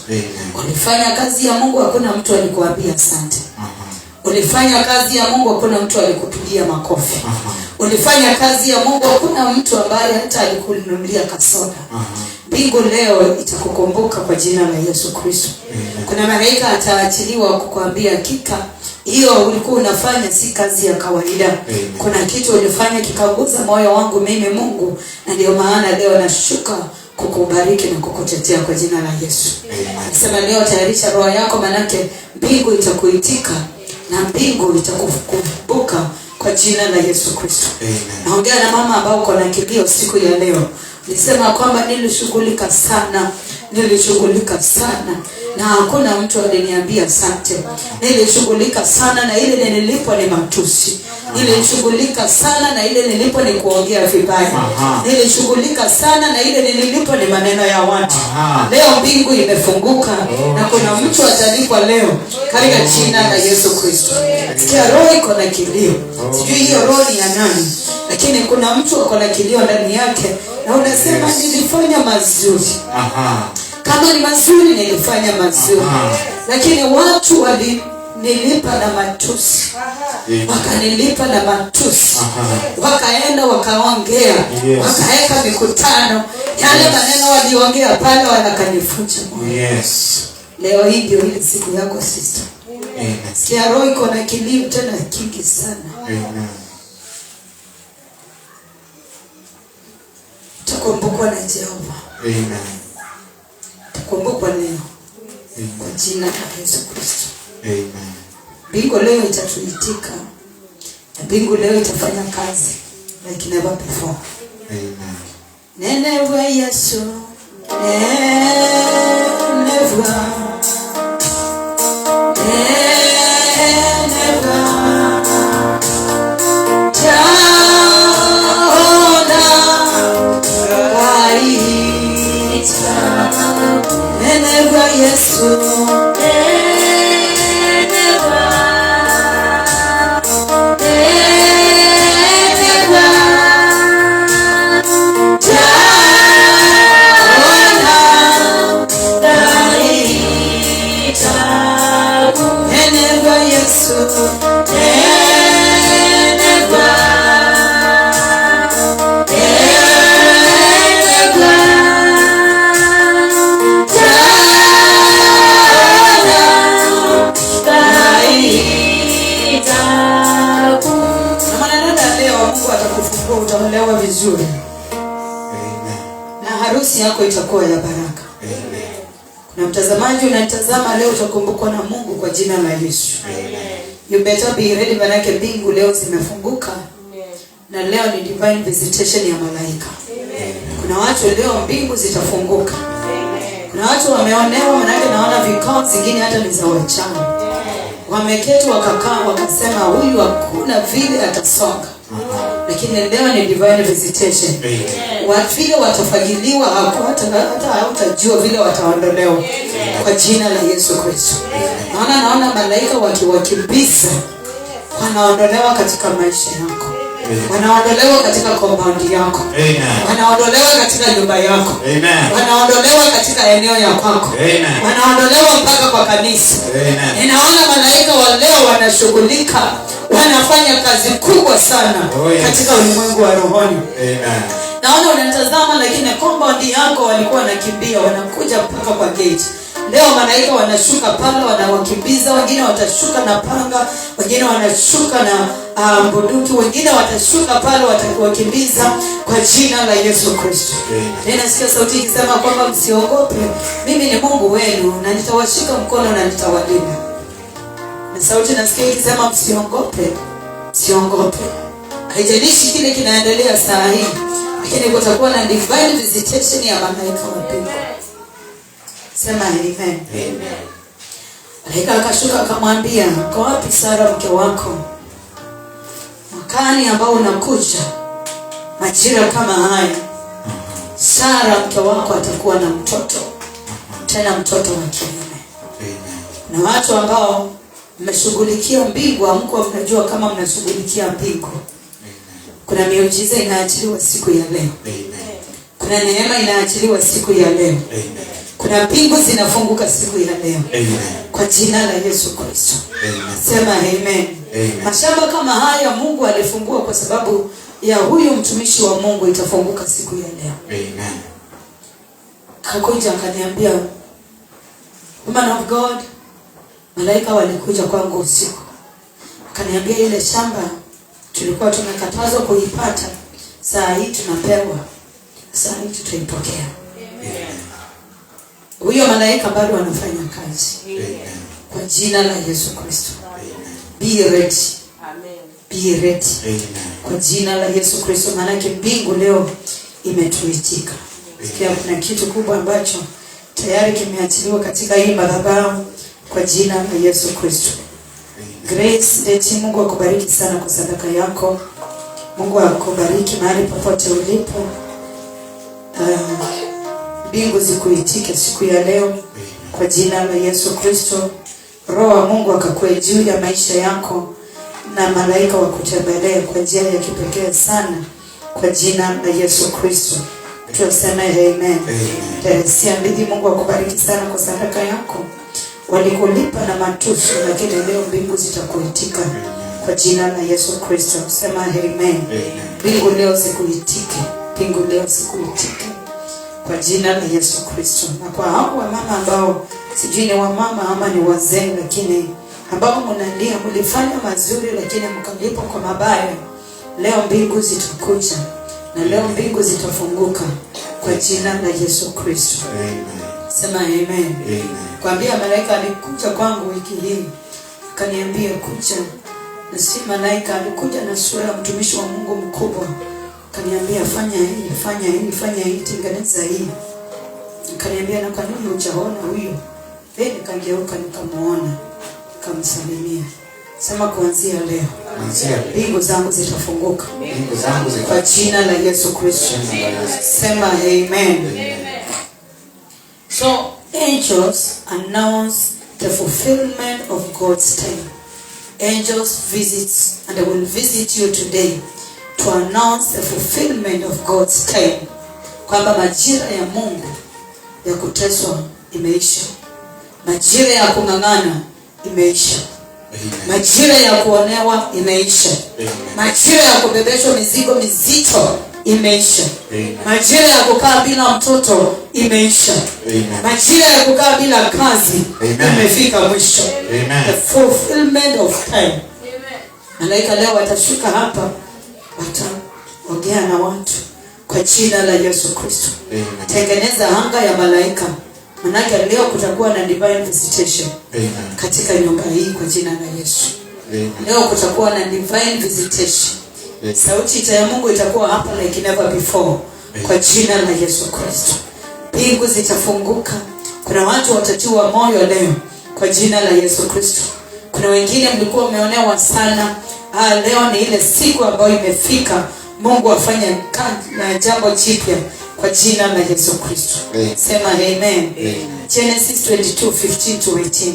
Ulifanya kazi ya Mungu, hakuna mtu alikuambia asante. Ulifanya kazi ya Mungu, hakuna mtu alikupigia makofi. Ulifanya kazi ya Mungu, hakuna mtu ambaye hata alikununulia kasoda. Mbingu leo itakukumbuka kwa jina la Yesu Kristo. Kuna malaika ataachiliwa kukuambia hakika hiyo ulikuwa unafanya si kazi ya kawaida. Kuna kitu ulifanya kikaguza moyo wangu mimi Mungu, na ndio maana leo nashuka kukubariki na kukutetea kwa jina la Yesu. Nasema leo tayarisha roho yako, manake mbingu itakuitika na mbingu itakukumbuka kwa jina la Yesu Kristo. Naongea na mama ambao uko na kilio siku ya leo. Nisema kwamba nilishughulika sana na hakuna mtu aliniambia asante. Nilishughulika sana na ile nilipo ni matusi. Nilishughulika sana na ile nilipo ni kuongea vibaya. Nilishughulika sana na ile nilipo ni maneno ya watu. Leo mbingu imefunguka na kuna mtu atalipwa leo katika jina la Yesu Kristo. Sikia roho iko na kilio. Sijui hiyo roho ni ya nani, lakini kuna mtu ako na kilio ndani yake na unasema nilifanya mazuri. Kama ni mazuri nilifanya mazuri, lakini watu walinilipa na matusi. Wakanilipa na matusi. Wakaenda wakaongea, wakaeka mikutano, yale maneno waliongea pale wanakanifucha. Leo hii ndio ile siku yako sister. Sikia roho iko na kilio tena kingi sana. Tukumbukwa na Jehova. Tukumbukwa leo kwa jina la Yesu Kristo. Mbingu leo itatuitika. Mbingu leo itafanya kazi like never before. Nenewa Yesu, nenewa, nenewa Yesu, utaolewa vizuri. Na harusi yako itakuwa ya baraka. Kuna mtazamaji unatazama leo, utakumbukwa na Mungu kwa jina la Yesu. You better be ready, manake mbingu leo zimefunguka. Na leo ni divine visitation ya malaika. Kuna watu leo mbingu zitafunguka. Kuna watu wameonewa, manake naona vikao zingine hata ni za wachana. Wameketi wakakaa wakasema huyu hakuna vile atasonga. lakini leo ni divine visitation. Watu vile watafagiliwa hata hautajua vile wataondolewa kwa jina la Yesu Kristo. Naona malaika wakiwakimbiza wanaondolewa katika maisha yako. Wanaondolewa katika compound yako. Wanaondolewa katika nyumba yako. Wanaondolewa katika eneo ya kwako. Wanaondolewa mpaka kwa kanisa. Ninaona malaika wa leo wanashughulika, wanafanya kazi kubwa sana katika ulimwengu wa rohoni. Naona unatazama, lakini compound yako walikuwa wanakimbia, wanakuja mpaka kwa gate. Leo malaika wanashuka pale, wanawakimbiza. Wengine watashuka na panga, wengine wanashuka na bunduki, wengine watashuka pale watakuwakimbiza kwa jina la Yesu Kristo. Ninasikia sauti ikisema kwamba msiogope, mimi ni Mungu wenu na nitawashika mkono na nitawalinda. Na sauti nasikia ikisema msiogope, msiogope. Haijalishi kile kinaendelea saa hii, lakini kutakuwa na divine visitation ya malaika wa mbinguni. Sema amen. Malaika akashuka akamwambia, "Kwa wapi Sara mke wako? Mwakani ambao unakuja, majira kama haya, Sara mke wako atakuwa na mtoto, tena mtoto wa kiume." Na watu ambao mmeshughulikia mbingu, hamkuwa mnajua kama mnashughulikia mbingu. Kuna miujiza inaachiliwa siku ya leo. Kuna neema inaachiliwa siku ya leo. Kuna mbingu zinafunguka siku ya leo. Kwa jina la Yesu Kristo. Sema amen. Mashamba kama haya Mungu alifungua kwa sababu ya huyu mtumishi wa Mungu, itafunguka siku ya leo. Akakuja akaniambia, "Woman of God," malaika walikuja kwangu usiku. Akaniambia ile shamba tulikuwa tumekatazwa kuipata, saa hii tunapewa. Saa hii tutaipokea. Huyo malaika bado anafanya kazi. Kwa jina la Yesu Kristo. Be ready. Be ready. Kwa jina la Yesu Kristo, maana mbingu leo imetuitika. Sikia kuna kitu kubwa ambacho tayari kimeachiliwa katika hii madhabahu kwa jina la Yesu Kristo. Grace Deti, Mungu akubariki sana kwa sadaka yako. Mungu akubariki mahali popote ulipo. Mbingu zikuitike siku ya leo kwa jina la Yesu Kristo. Roho wa Mungu akakue juu ya maisha yako na malaika wakutembelee kwa njia ya kipekee sana kwa jina la Yesu Kristo. Tuseme amen. Teresia Mbidi, Mungu akubariki sana kwa sadaka yako. Walikulipa na matusi, lakini leo mbingu zitakuitika kwa jina la Yesu Kristo. Sema amen. Mbingu leo zikuitike. Mbingu leo zikuitike kwa jina la Yesu Kristo. Na kwa hao wamama ambao sijui ni wamama ama ni wazee, lakini ambao mnalia mlifanya mazuri lakini mkalipwa kwa mabaya, leo mbingu zitakuja na leo mbingu zitafunguka kwa jina la Yesu Kristo. Sema amen. Kwambia malaika alikuja kwangu wiki hii, akaniambia kuja. Na si malaika, alikuja na sura ya mtumishi wa Mungu mkubwa. Kaniambia fanya hii, fanya hii, fanya hii, tengeneza hii. Kaniambia na kanuni hujaona huyo. Nikageuka nikamuona, nikamsalimia. Sema kuanzia leo mbingu zangu zitafunguka kwa jina la Yesu Kristo. Sema amen. So angels announce the fulfillment of God's time. Angels visit, and they will visit you today to announce the fulfillment of God's time. Kwamba majira ya Mungu ya kuteswa imeisha. Majira ya kung'ang'ana imeisha. Majira ya kuonewa imeisha. Majira ya kubebeshwa mizigo mizito imeisha. Majira ya kukaa bila mtoto imeisha. Majira ya kukaa bila kazi imefika mwisho. The fulfillment of time. Malaika leo watashuka hapa, wataongea na watu kwa jina la Yesu Kristo. Tengeneza anga ya malaika, manake leo kutakuwa na divine visitation katika nyumba hii kwa jina la Yesu. Leo kutakuwa na divine visitation. Sauti ya Mungu itakuwa hapa like never before kwa jina la Yesu Kristo. Mbingu zitafunguka. Kuna watu watatiwa moyo leo kwa jina la Yesu Kristo. Kuna wengine mlikuwa umeonewa sana, Leo ni ile siku ambayo imefika. Mungu afanye na jambo jipya kwa jina la Yesu Kristo. Sema amen. Genesis 22:15-18.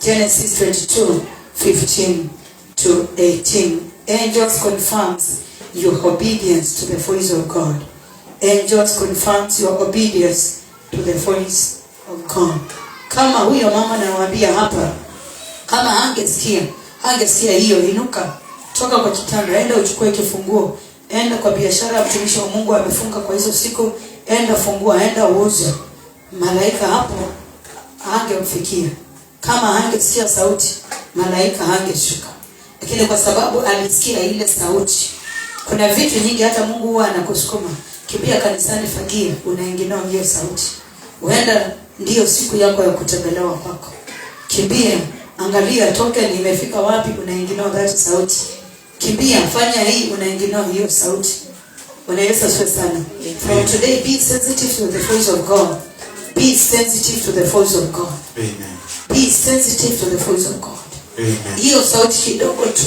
Genesis 22:15-18. Angels confirms your obedience to the voice of God. Angels confirms your obedience to the voice of God. Kama huyo mama anawaambia hapa, kama angesikia hiyo, inuka, toka kwa kitanda, enda uchukue kifunguo, enda kwa biashara mtumishi wa Mungu amefunga kwa hizo siku, enda fungua, enda uuze. Malaika hapo angemfikia. Kama angesikia sauti, malaika angeshuka. Lakini kwa sababu alisikia ile sauti, kuna vitu nyingi hata Mungu huwa anakusukuma. Kimbia kanisani, fagia, unaingia hiyo sauti. Uenda ndio siku yako ya kutembelewa kwako. Kimbia, angalia toke nimefika wapi, unaingia that sauti. Kimbia, fanya hii, unaingia hiyo sauti. Unaweza sio sana. From today, be sensitive to the voice of God. Be sensitive to the voice of God. Amen. Be sensitive to the voice of God. Amen. Hiyo sauti kidogo tu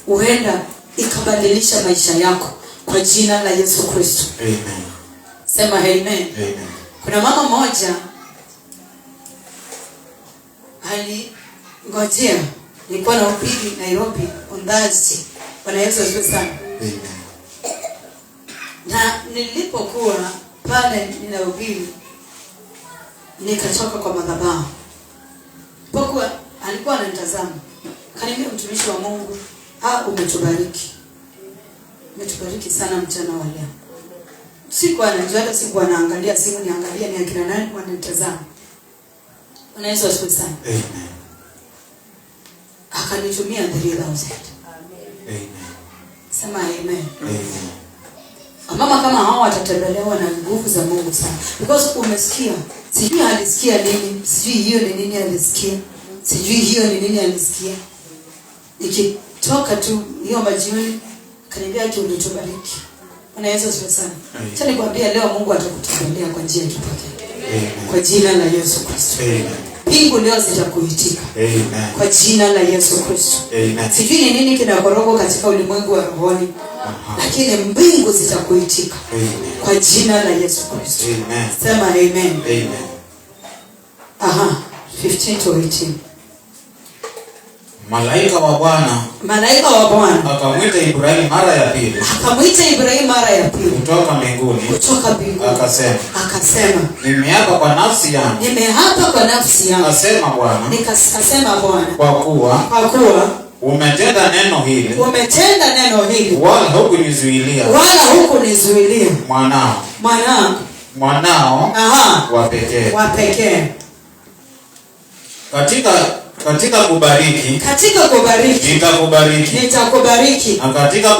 huenda ikabadilisha maisha yako kwa jina la Yesu Kristo. Amen. Sema amen. Amen. Kuna mama moja ngojea, nilikuwa na upili Nairobi on Thursday. Bwana Yesu asifiwe sana. Amen. Na nilipokuwa pale ninahubiri, nikatoka kwa madhabahu. Pokuwa alikuwa ananitazama. Kaniambia, mtumishi wa Mungu, umetubariki. Umetubariki sana mchana wa leo. Sikuwa anajua, hata sikuwa naangalia simu niangalia ni akina nani wananitazama. Bwana Yesu asifiwe sana. Amen. Akanitumia 3,000. Amen. Sema amen. Amen. Mama kama hao watatembelewa na nguvu za Mungu sana. Because umesikia, sijui alisikia nini, sijui hiyo ni nini alisikia, sijui hiyo ni nini alisikia. Nikitoka tu hiyo majioni, kaniambia ulitubariki. Bwana Yesu asifiwe sana. Acha nikwambie leo Mungu atakutembelea kwa njia ya kipekee. Kwa jina la Yesu Kristo. Amen. Mbingu leo zitakuitika. Amen. Kwa jina la Yesu Kristo. Amen. Sijui ni nini kinakoroga katika ulimwengu wa rohoni, lakini mbingu zitakuitika. Amen. Kwa jina la Yesu Kristo. Amen. Sema amen. Amen. 15-18. Malaika wa Bwana akamwita Ibrahimu mara ya pili. Kutoka mbinguni. Akasema, nimeapa kwa nafsi yangu. Akasema Bwana. Kwa kuwa umetenda neno hili. Wala hukunizuilia. Mwanao wa pekee. Katika kubariki nitakubariki, na katika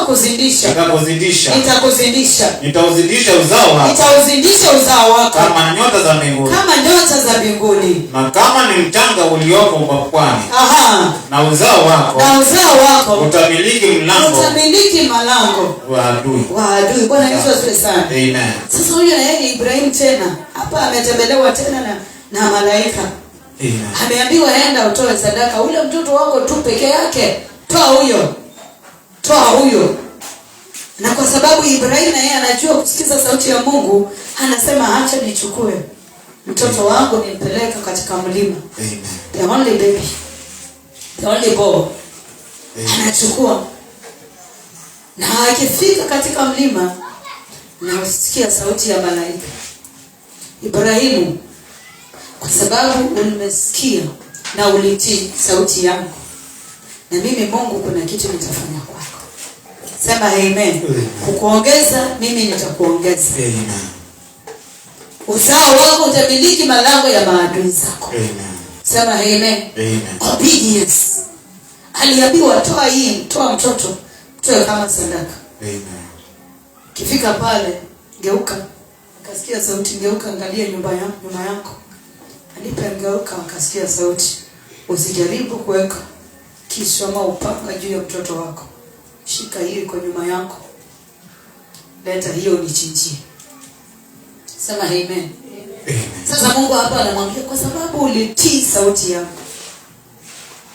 kuzidisha nitauzidisha uzao wako kama nyota za mbinguni, na kama ni mchanga ulioko pwani. Na uzao wako utamiliki mlango wa adui. Bwana Yesu asifiwe sana. Amen. Sasa huyo na yeye Ibrahim tena hapa ametembelewa tena na malaika. Amen. Ameambiwa enda utoe sadaka, ule mtoto wako tu peke yake. Toa huyo. Na kwa sababu Ibrahim na yeye anajua kusikiza sauti ya Mungu, anasema acha nichukue mtoto wangu nimpeleke katika mlima. Amen. The only baby, the only boy. Anachukua. Na akifika katika mlima, na usikia sauti ya malaika. Ibrahimu, kwa sababu umesikia na ulitii sauti yangu, na mimi Mungu kuna kitu nitafanya kwako. Sema amen. Kukuongeza mimi nitakuongeza. Amen. Uzao wako utamiliki malango ya maadui zako. Amen. Sema amen. Amen. Obedience. Aliambiwa toa mtoto, toe kama sadaka. Amen. Kifika pale, geuka. Akasikia sauti, geuka angalia nyuma yako. Alipengeuka akasikia sauti, usijaribu kuweka kisu ama upanga juu ya mtoto wako. Shika hiyo iko nyuma yako. Leta hiyo unichinjie. Sema amen. Amen. Sasa Mungu hapa anamwambia kwa sababu ulitii sauti yangu.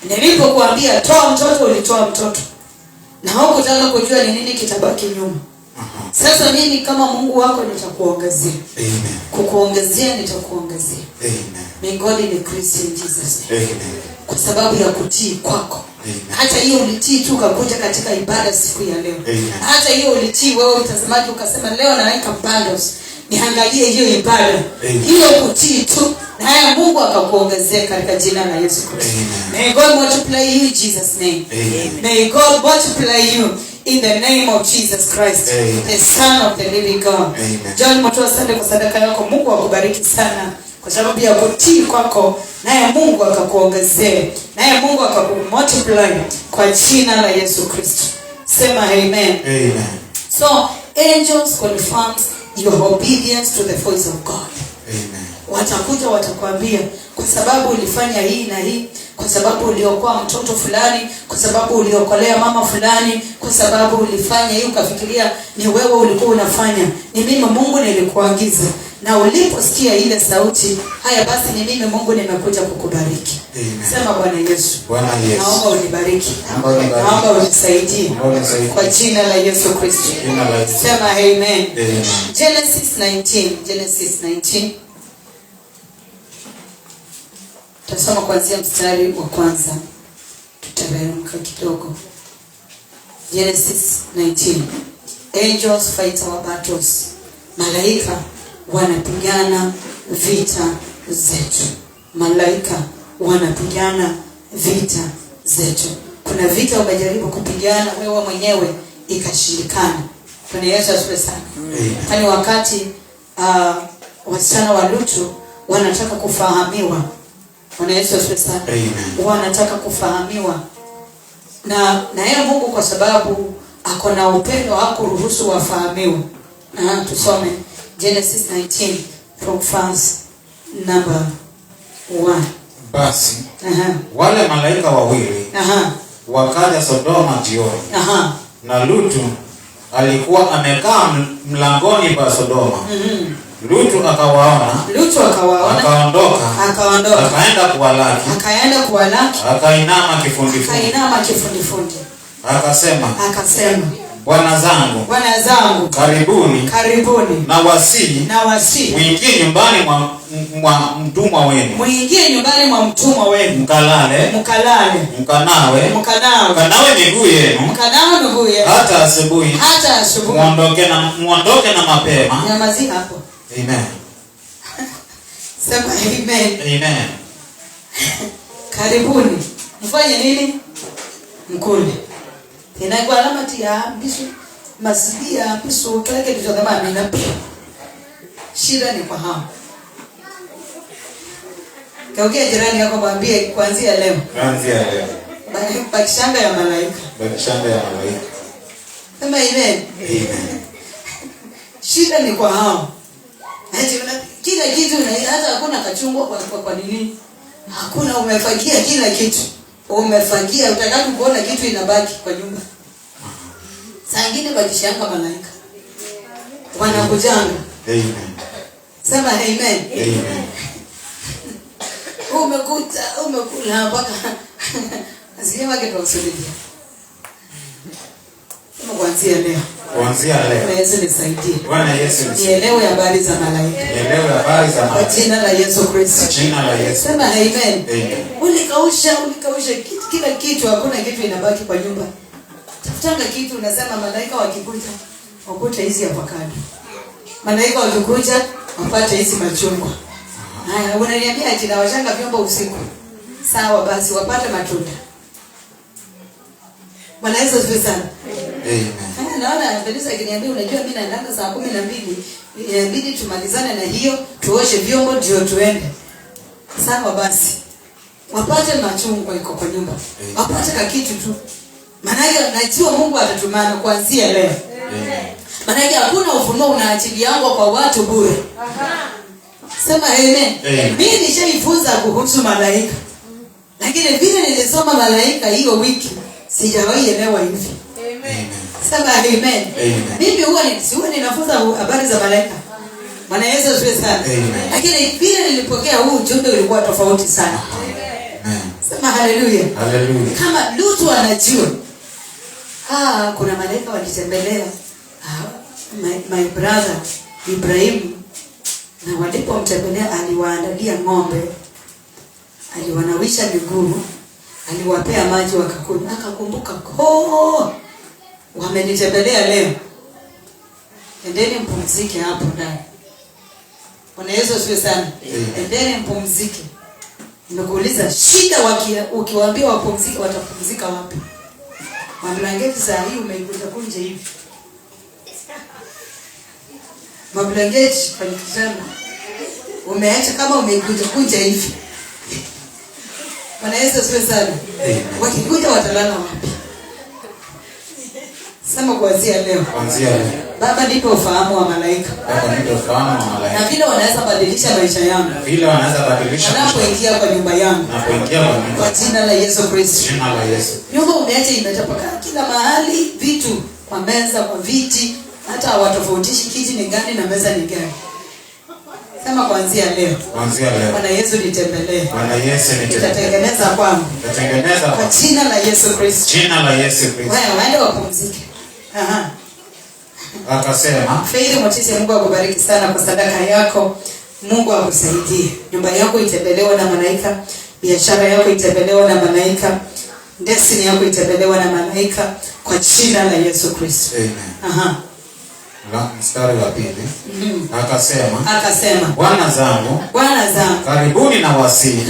Nilipokuambia toa mtoto, ulitoa mtoto na hukutaka kujua ni nini kitabaki nyuma. Sasa mimi kama Mungu wako nitakuongezea. Amen. Kukuongezea nitakuongezea. Amen. May God increase in Jesus name. Amen. Kwa sababu ya kutii kwako. Amen. Hata hiyo ulitii tu ukakuja katika ibada siku ya leo. Amen. Hata hiyo ulitii wewe mtazamaji ukasema leo naweka bundles niangalie hiyo ibada. Hiyo kutii tu na haya Mungu akakuongezea katika jina la Yesu Kristo. May God multiply you in Jesus name. Amen. May God multiply you in the name of Jesus Christ. Amen. The Son of the living God. Amen. John Moto, asante kwa sadaka yako. Mungu akubariki sana kwa sababu ya kutii kwako, naye Mungu akakuongezea, naye Mungu akakumultiply kwa jina la Yesu Kristo. Sema amen. Amen. So angels confirms your obedience to the voice of God. Amen. Watakuja watakwambia kwa sababu ulifanya hii na hii, kwa sababu uliokoa mtoto fulani, kwa sababu uliokolea mama fulani, kwa sababu ulifanya hii ukafikiria ni wewe ulikuwa unafanya. Ni mimi Mungu nilikuagiza. Na uliposikia ile sauti, haya basi ni mimi Mungu nimekuja kukubariki. Amen. Sema Bwana Yesu. Bwana Yesu. Naomba unibariki. Naomba unisaidie. Kwa jina la Yesu Kristo. Sema amen. Amen. Genesis 19. Tutasoma kuanzia mstari wa kwanza. Tutateremka kidogo. Genesis 19. Angels fight our battles. Malaika wanapigana vita zetu. Malaika wanapigana vita zetu. Kuna vita umejaribu kupigana wewe mwenyewe ikashindikana. Bwana Yesu asifiwe sana. Kwani wakati wasichana wa Lutu wanataka kufahamiwa. Bwana Yesu asifiwe sana. Wanataka kufahamiwa. Na yeye Mungu kwa sababu ako na upendo hakuruhusu wafahamiwe. Tusome Genesis 19 from verse number 1. Basi wale malaika wawili wakaja Sodoma jioni. Na Lutu alikuwa amekaa mlangoni pa Sodoma. Lutu akawaona. Akaondoka. Akaenda kuwalaki. Akainama kifundifudi. Akasema. Bwana zangu. Karibuni. Na wasi. Muingie nyumbani mwa mtumwa wenu. Mkalale. Mkanawe miguu yenu. Hata asubuhi. Muondoke na mapema. Nyamazika hapo. Amen. Sema amen. Amen. Karibuni. Mfanye nini? Mkule. Tena kwa alama tia bisu masibia bisu kile kitu cha maana na pia. Shida ni kwa hao. Kaongea jirani yako mwambie kuanzia leo. Bakishanga ya malaika. Sema amen. Amen. Shida ni kwa hao. Kila kitu hata hakuna kachungwa kwa nini? Hakuna, umefagia kila kitu. Umefagia, utakapo kuona kitu inabaki kwa nyumba. Saa nyingine bakishanga malaika. Wanakujanga. Amen. Sema amen. Amen. Umekula mpaka asiema kitu usuludia. Kuanzia leo. Bwana Yesu nisaidie. Nielewe habari za malaika. Kwa jina la Yesu Kristo. Sema amen. Ulikausha kila kitu, hakuna kitu inabaki kwa nyumba. Tafutanga kitu unasema malaika wakikuja wakute hizi avocado. Malaika wakikuja wapate hizi machungwa. Haya, unaniambia ati nawashanga vyombo usiku. Sawa basi wapate matunda. Bwana Yesu asifiwe sana. Amen. Naona Felisa akiniambia unajua mimi naenda saa 12 inabidi tumalizane na hiyo tuoshe vyombo ndio tuende. Sawa basi. Wapate machungwa iko kwa nyumba. Wapate kitu tu. Maana najua Mungu atatumana kuanzia leo. Maana hakuna ufunuo unaachiliangwa kwa watu bure. Sema amen. Mimi nishaifunza kuhusu malaika. Lakini vile nilisoma malaika hiyo wiki sijawahi elewa hivi. Amen. Sema amen. Mimi huwa ninafunza habari za malaika. Bwana Yesu asifiwe sana. Lakini vile nilipokea huu ujumbe ulikuwa tofauti sana. Sema haleluya. Haleluya. Kama Lutu anajua kuna malaika walitembelea my brother Ibrahim, na walipomtembelea aliwaandalia ng'ombe, aliwanawisha miguu, aliwapea maji wakakunywa. Akakumbuka, wamenitembelea leo, endeni mpumzike hapo ndani. Bwana Yesu asifiwe sana. Endeni mpumzike. Nimekuuliza, shida ukiwaambia wapumzike watapumzika wapi? Mablanketi saa hii umeikuta kunje hivi. Mablanketi kwa kitanda umeacha kama umeikuta kunje hivi. Bwana Yesu asifiwe sana. Wakikuja watalala wapi? Sema kuanzia leo. Kuanzia leo. Baba, nipe ufahamu wa malaika. Baba, nipe ufahamu wa malaika. Na vile wanaweza badilisha maisha yangu. Vile wanaweza badilisha maisha. Wanapoingia kwa nyumba yangu. Wanapoingia kwa nyumba. Kwa jina la Yesu Kristo. Jina la Yesu. Nyumba umeacha imetapakaa kila mahali, vitu kwa meza, kwa viti, hata hawatofautishi kiti ni gani na meza ni gani. Sema kuanzia leo. Kuanzia leo. Bwana Yesu nitembelee. Bwana Yesu nitembelee. Nitatengeneza kwangu. Nitatengeneza kwa jina la Yesu Kristo. Jina la Yesu Kristo. Wewe waende wapumzike. Akasema, Faith Motisi, Mungu akubariki sana kwa sadaka yako. Mungu akusaidie. Nyumba yako itembelewa na malaika, biashara yako itembelewa na malaika, destiny yako itembelewa na malaika kwa jina la Yesu Kristo. Amen. Mstari wa pili. Akasema, Bwana zangu, karibuni na wasii.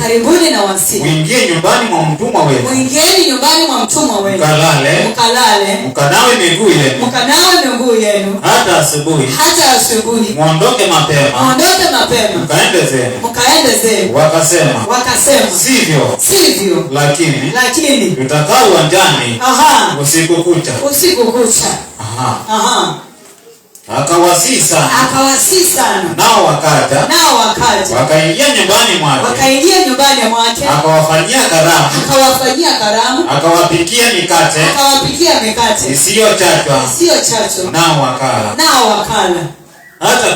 Uingie nyumbani mwa mtumwa wenu. Mkanawe miguu yenu. Hata asubuhi. Muondoke mapema. Mkaende zenu. Wakasema, sivyo. Lakini tutakaa uwanjani usiku kucha. Akawasii sana. Nao wakaja. Wakaingia nyumbani mwake. Akawafanyia karamu. Akawapikia mikate. Isiyochachwa. Nao wakala. Hata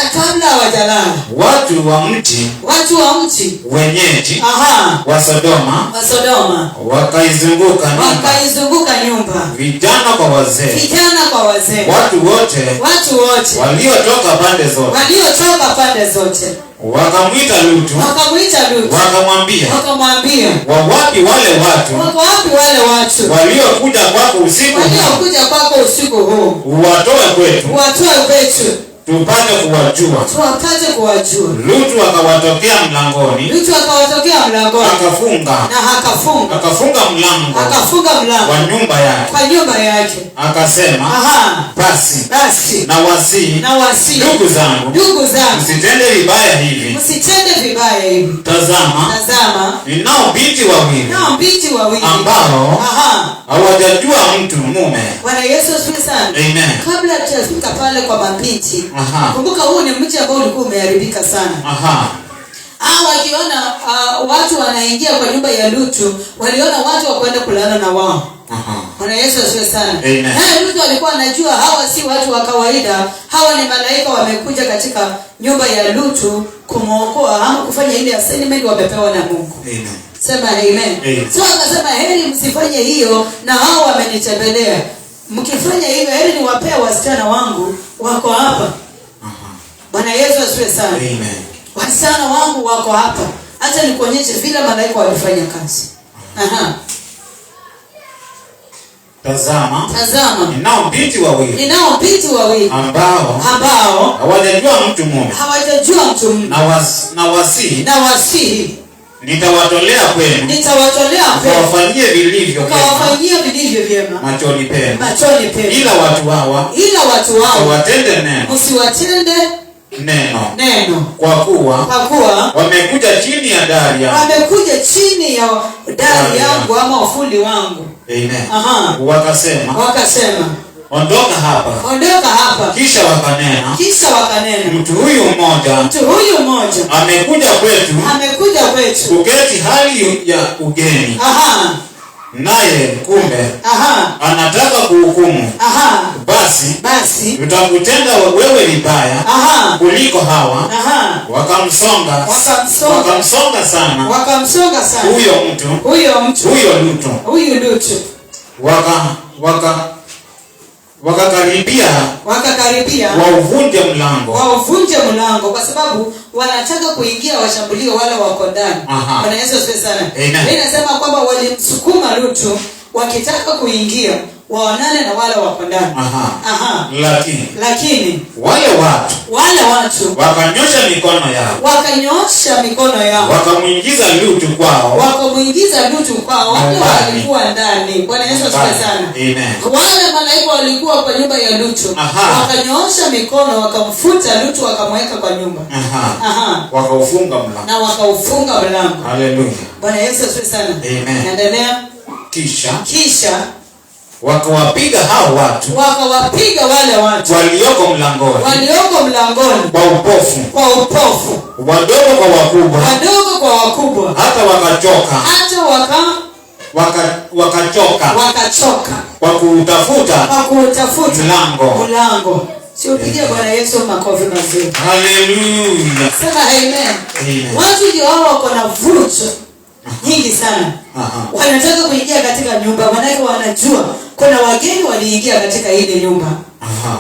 kabla hawajalala. Watu wa mji wenyeji wa Sodoma wakaizunguka nyumba. Vijana kwa wazee. Watu wote waliotoka pande zote. Wakamwita Lutu. Wakamwambia, wawapi wale watu waliokuja kwako usiku huu? Uwatoe kwetu tupate kuwajua. Lutu akawatokea mlangoni. Akafunga mlango wa nyumba yake. Akasema, basi na wasii ndugu zangu, msitende vibaya hivi. Tazama, ninao binti wawili ambao hawajajua mtu mume. Bwana Yesu asifiwe sana. Amen. Kabla tujafika pale kwa mabinti, kumbuka huu ni mji ambao ulikuwa umeharibika sana. Wakiona watu wanaingia kwa nyumba ya Lutu, waliona watu wa kwenda kulala na wao. Bwana Yesu asifiwe sana. Lutu alikuwa anajua hawa si watu wa kawaida, hawa ni malaika wamekuja katika nyumba ya Lutu kumwokoa ama kufanya ile assignment wamepewa na Mungu. Amen. Sema amen. So akasema, heri msifanye hiyo, na hao wamenitembelea. Mkifanya hivyo, heri niwapee wasichana wangu wako hapa. Bwana Yesu asifiwe sana. Amen. Wasichana wangu wako hapa. Acha nikuonyeshe vile malaika walifanya kazi. Tazama. Ninao binti wawili ambao hawajajua mtu mume. Na wasii nitawatolea kwenu. Kawafanyie vilivyo vyema machoni penu. Ila watu hawa usiwatende neno. Kwa kuwa wamekuja chini ya dari yangu ama ufuli wangu. Amen. Wakasema, ondoka hapa. Kisha wakanena, mtu huyu mmoja amekuja kwetu kuketi hali ya ugeni. naye kumbe anataka kuhukumu, basi tutakutenda wewe vibaya kuliko hawa. Wakamsonga sana huyo Lutu. Wakakaribia wauvunje mlango kwa sababu wanataka kuingia washambulie wale wako ndani. Bwana Yesu asifiwe sana. Inasema kwamba walimsukuma Lutu wakitaka kuingia waonane na wale wako ndani. Lakini wale watu wakanyosha mikono yao wakamuingiza Lutu kwao wale walikuwa ndani. Bwana Yesu asifiwe sana. Wale malaika walikuwa kwa nyumba ya Lutu wakanyosha mikono wakamfuta Lutu wakamweka kwa nyumba. Wakaufunga mlango. Haleluya. Bwana Yesu asifiwe sana. Endelea. Kisha wakawapiga wale watu walioko mlangoni kwa upofu wadogo kwa wakubwa hata wakachoka kwa kutafuta mlango. Sio pigia Bwana Yesu makofi mazuri. Haleluya. Sema amen. Watu ndio hao wako na vurugu nyingi sana. Wanataka kuingia katika nyumba, maana wanajua kuna wageni waliingia katika ile nyumba.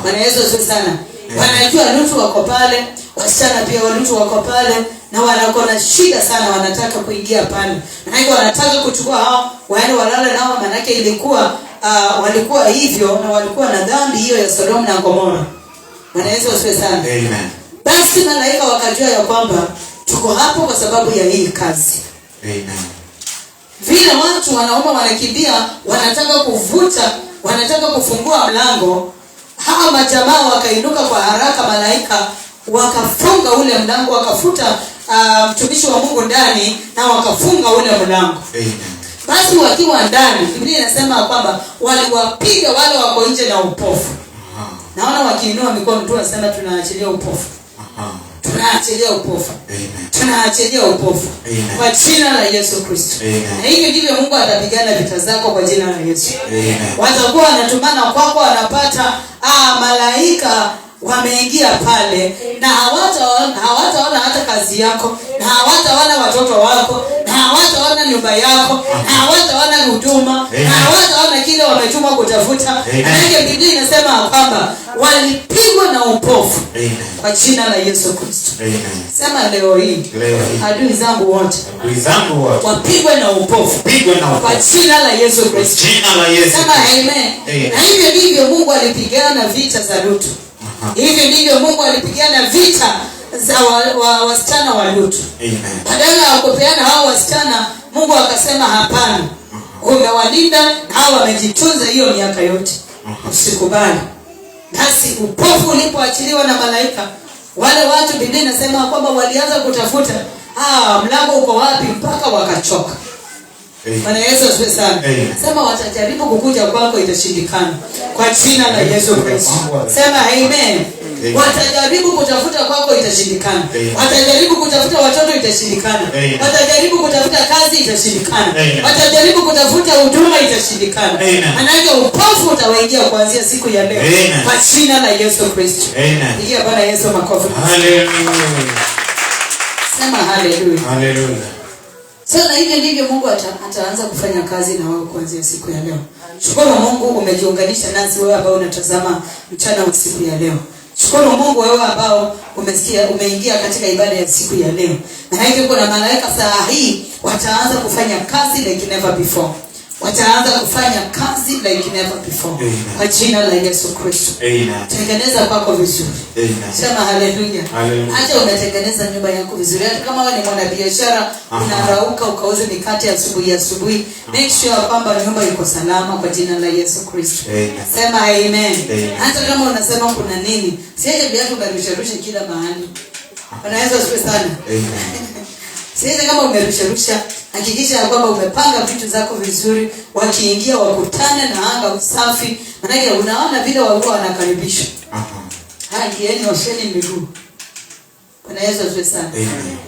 Bwana Yesu asifiwe sana. Wanajua Lutu wako pale, wasichana pia wa Lutu wako pale, na wanakuwa na shida sana, wanataka kuingia pale. Maana wanataka kuchukua hao waende walale nao, maana ilikuwa walikuwa hivyo na walikuwa na dhambi hiyo ya Sodoma na Gomora. Bwana Yesu asifiwe sana. Amen. Basi malaika wakajua ya kwamba tuko hapo kwa sababu ya hii kazi. Amen. Vile watu wanaume wanakimbia, wanataka kuvuta, wanataka kufungua mlango, hawa majamaa wakainuka kwa haraka, malaika wakafunga ule mlango, wakafuta mtumishi wa Mungu ndani na wakafunga ule mlango. Amen. Basi wakiwa ndani, Biblia inasema kwamba waliwapiga wale wako nje na upofu. Naona wakiinua mikono tu wanasema tunaachilia upofu. Tunaachilia upofu. Tunaachilia upofu kwa jina la Yesu Kristo. Na hivyo ndivyo Mungu atapigana vita zako kwa jina la Yesu. Watakuwa wanatumana kwako, wanapata malaika wameingia pale, na hawataona hata kazi yako, na hawataona watoto wako, na hawataona nyumba yako, na hawataona huduma, na hawataona kile wametuma kutafuta. Na Biblia inasema kwamba walipigwa na upofu kwa jina la Yesu Kristo. Sema leo hii adui zangu wote wapigwe na upofu kwa jina la Yesu Kristo. Sema amen. Na hivyo ndivyo Mungu alipigana vita za Lutu. Hivyo ndivyo Mungu alipigana vita za wasichana wa Lutu. Badala ya kupeana hao wasichana, Mungu akasema hapana, umewalinda na hao wamejitunza hiyo miaka yote, usikubali. Basi upofu ulipoachiliwa na malaika, wale watu Biblia inasema kwamba walianza kutafuta mlango uko wapi, mpaka wakachoka. Bwana Yesu asifiwe sana. Sema watajaribu kukuja kwako, itashindikana kwa jina la Yesu Kristo. Sema amen. Watajaribu kutafuta kwako, itashindikana. Watajaribu kutafuta watoto, itashindikana. Watajaribu kutafuta kazi, itashindikana. Watajaribu kutafuta huduma, itashindikana. Maana upofu utawaingia kuanzia siku ya leo kwa jina la Yesu Kristo. Pigia Bwana Yesu makofi. Haleluya. Sema haleluya. Haleluya. Sasa hivyo ndivyo Mungu ataanza kufanya kazi na wewe kuanzia siku ya leo. Shukuru Mungu umejiunganisha nasi, wewe ambao unatazama mchana wa siku ya leo. Shukuru Mungu wewe ambao umeingia katika ibada ya siku ya leo. Na hivyo kuna malaika saa hii wataanza kufanya kazi like never before. Wataanza kufanya kazi like never before. Kwa jina la Yesu Kristo. Tengeneza kwako vizuri. Sema haleluya. Acha umetengeneza nyumba yako vizuri. Hata kama wewe ni mwanabiashara, unarauka ukauze mikate asubuhi, make sure kwamba nyumba iko salama kwa jina la Yesu Kristo. Sema amen. Hata kama unasema kuna nini, siaje viatu ukarusha kila mahali. Unaweza usiwe sana. Siaje kama umerusha, hakikisha kwamba umepanga vitu zako vizuri, wakiingia wakutane na anga usafi. Maana unaona vile walikuwa wanakaribisha. Hagieni osheni miguu. Bwana Yesu asifiwe sana.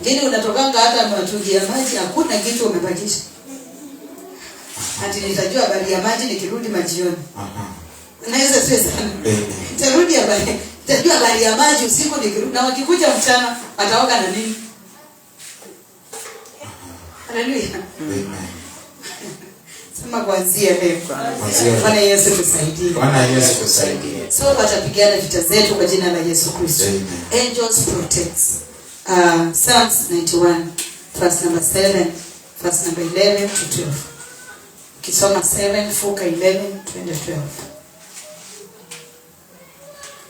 Ngine unatokanga hata mtungi ya maji hakuna kitu umebakisha. Ati nitajua habari ya maji nikirudi majioni. Unaweza sio sana. Nitarudi habari. Nitajua habari ya maji usiku nikirudi, na wakikuja mchana ataoga na nini? Haleluya. Sema kuanzia leo. Bwana Yesu tusaidie. Bwana Yesu tusaidie. So watapigana vita zetu kwa jina la Yesu Kristo. Angels protects. Psalms 91 verse number 7, verse number 11 to 12. Kisoma 7 fuka 11 twende 12.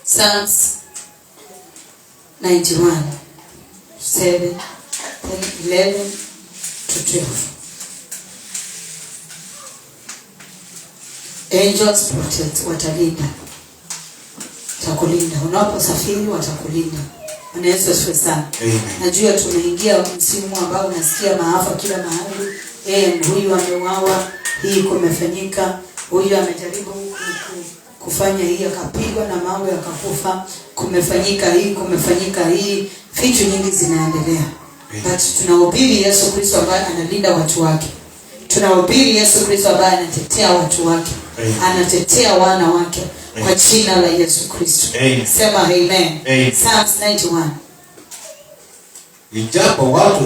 Psalms 91 7 11 to 12. Angels protect, watalinda. Watakulinda. Unaposafiri watakulinda. Bwana Yesu asifiwe sana. Najua tumeingia msimu ambao unasikia maafa kila mahali. Huyu ameuawa, hii kumefanyika, huyu amejaribu kufanya hii akapigwa na mawe akakufa, kumefanyika hii, vitu nyingi zinaendelea. But tunahubiri Yesu Kristo ambaye analinda watu wake. Tunahubiri Yesu Kristo ambaye anatetea watu wake. Anatetea wana wake kwa jina la Yesu Kristo. Sema amen. Psalms 91. Ijapo watu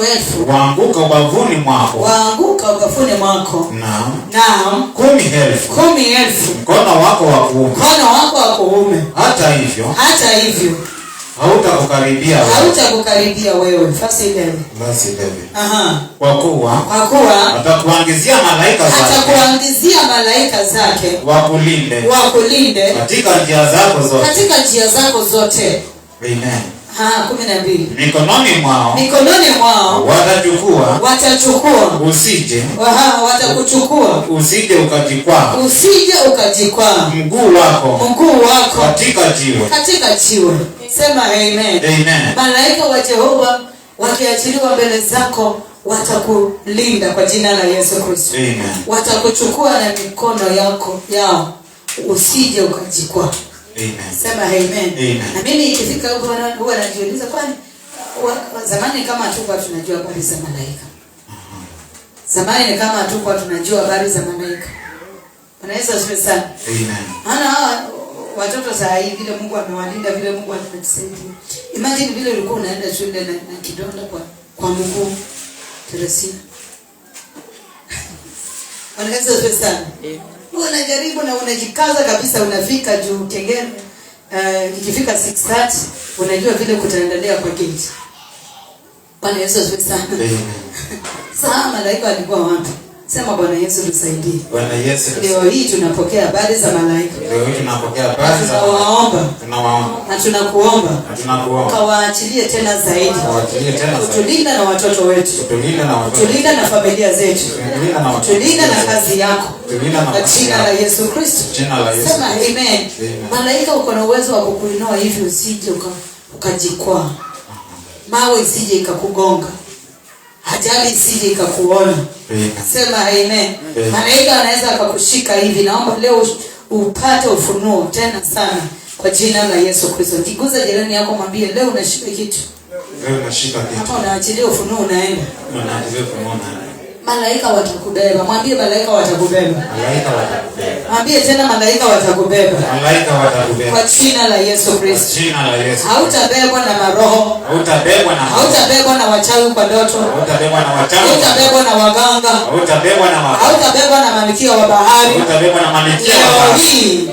elfu waanguka ubavuni mwako. Naam. 10,000 mkono wako wa kuume. Hata hivyo hautakukaribia wewe. Verse 11. Kwa kuwa atakuangizia malaika zake wakulinde katika njia zako zote. Amen. 12. Mikononi mwao watachukua watakuchukua usije ukajikwaa mguu wako katika jiwe. Sema amen. Malaika wa Jehova wakiachiliwa mbele zako watakulinda kwa jina la Yesu Kristo. Watakuchukua na mikono yao usije ukajikwaa. Sema amen. Na mimi ikifika huko huwa najiuliza, kwani zamani kama hatukuwa tunajua habari za malaika. Zamani kama hatukuwa tunajua habari za malaika. Bwana Yesu asifiwe sana. Hawa watoto saa hii vile Mungu amewalinda, vile Mungu ametusaidia. Imagine vile ulikuwa unaenda shule na kidonda kwa mguu Teresia. Bwana Yesu asifiwe sana. Unajaribu na unajikaza kabisa, unafika juu Kengeni. Ikifika 6:30 unajua vile kutaendelea kwa gate. Bwana Yesu asifiwe sana. Sasa malaika walikuwa wapi? Sema Bwana Yesu tusaidie. Bwana Yesu. Leo hii tunapokea habari za malaika. Tunawaomba. Na tunakuomba. Kawaachilie tena zaidi. Tulinda na watoto wetu. Tulinda na familia zetu. Tulinda na kazi yako. Kwa jina la Yesu Kristo. Sema amen. Malaika uko na uwezo wa kukuinua hivi usije ukajikwaa. Mawe isije ikakugonga. Ajali isije ikakuona. Sema amen. Malaika anaweza akakushika hivi. Naomba leo upate ufunuo tena sana kwa jina la Yesu Kristo. Kiguza jirani yako, mwambie leo unashika kitu. Hapo unaachilia ufunuo unaenda. Malaika watakubeba. Mwambie malaika watakubeba. Mwambie tena malaika watakubeba. Kwa jina la Yesu Kristo. Hautabebwa na maroho. Hautabebwa na wachawi kwa ndoto. Hautabebwa na waganga. Hautabebwa na malikia wa bahari. Leo hii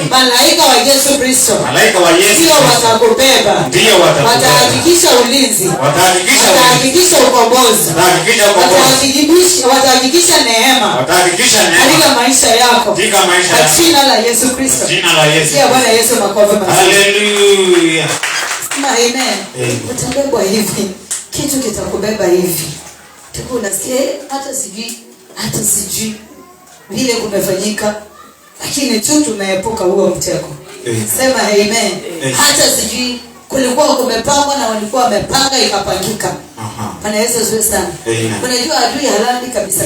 malaika wa Yesu Kristo ndio watakubeba. Watahakikisha ulinzi. Watahakikisha ukombozi. Watahakikisha neema katika maisha yako. Kwa jina la Yesu Kristo. Pia Bwana Yesu makofi mazuri. Haleluya. Amen. Utabebwa hivi. Kitu kitakubeba hivi. Tuko unasikia hata sijui vile kumefanyika, lakini tu tumeepuka huo mtego. Sema amen. Hata sijui kulikuwa kumepangwa na walikuwa wamepanga ikapangika. Bwana Yesu asifiwe sana. Unajua adui halali kabisa.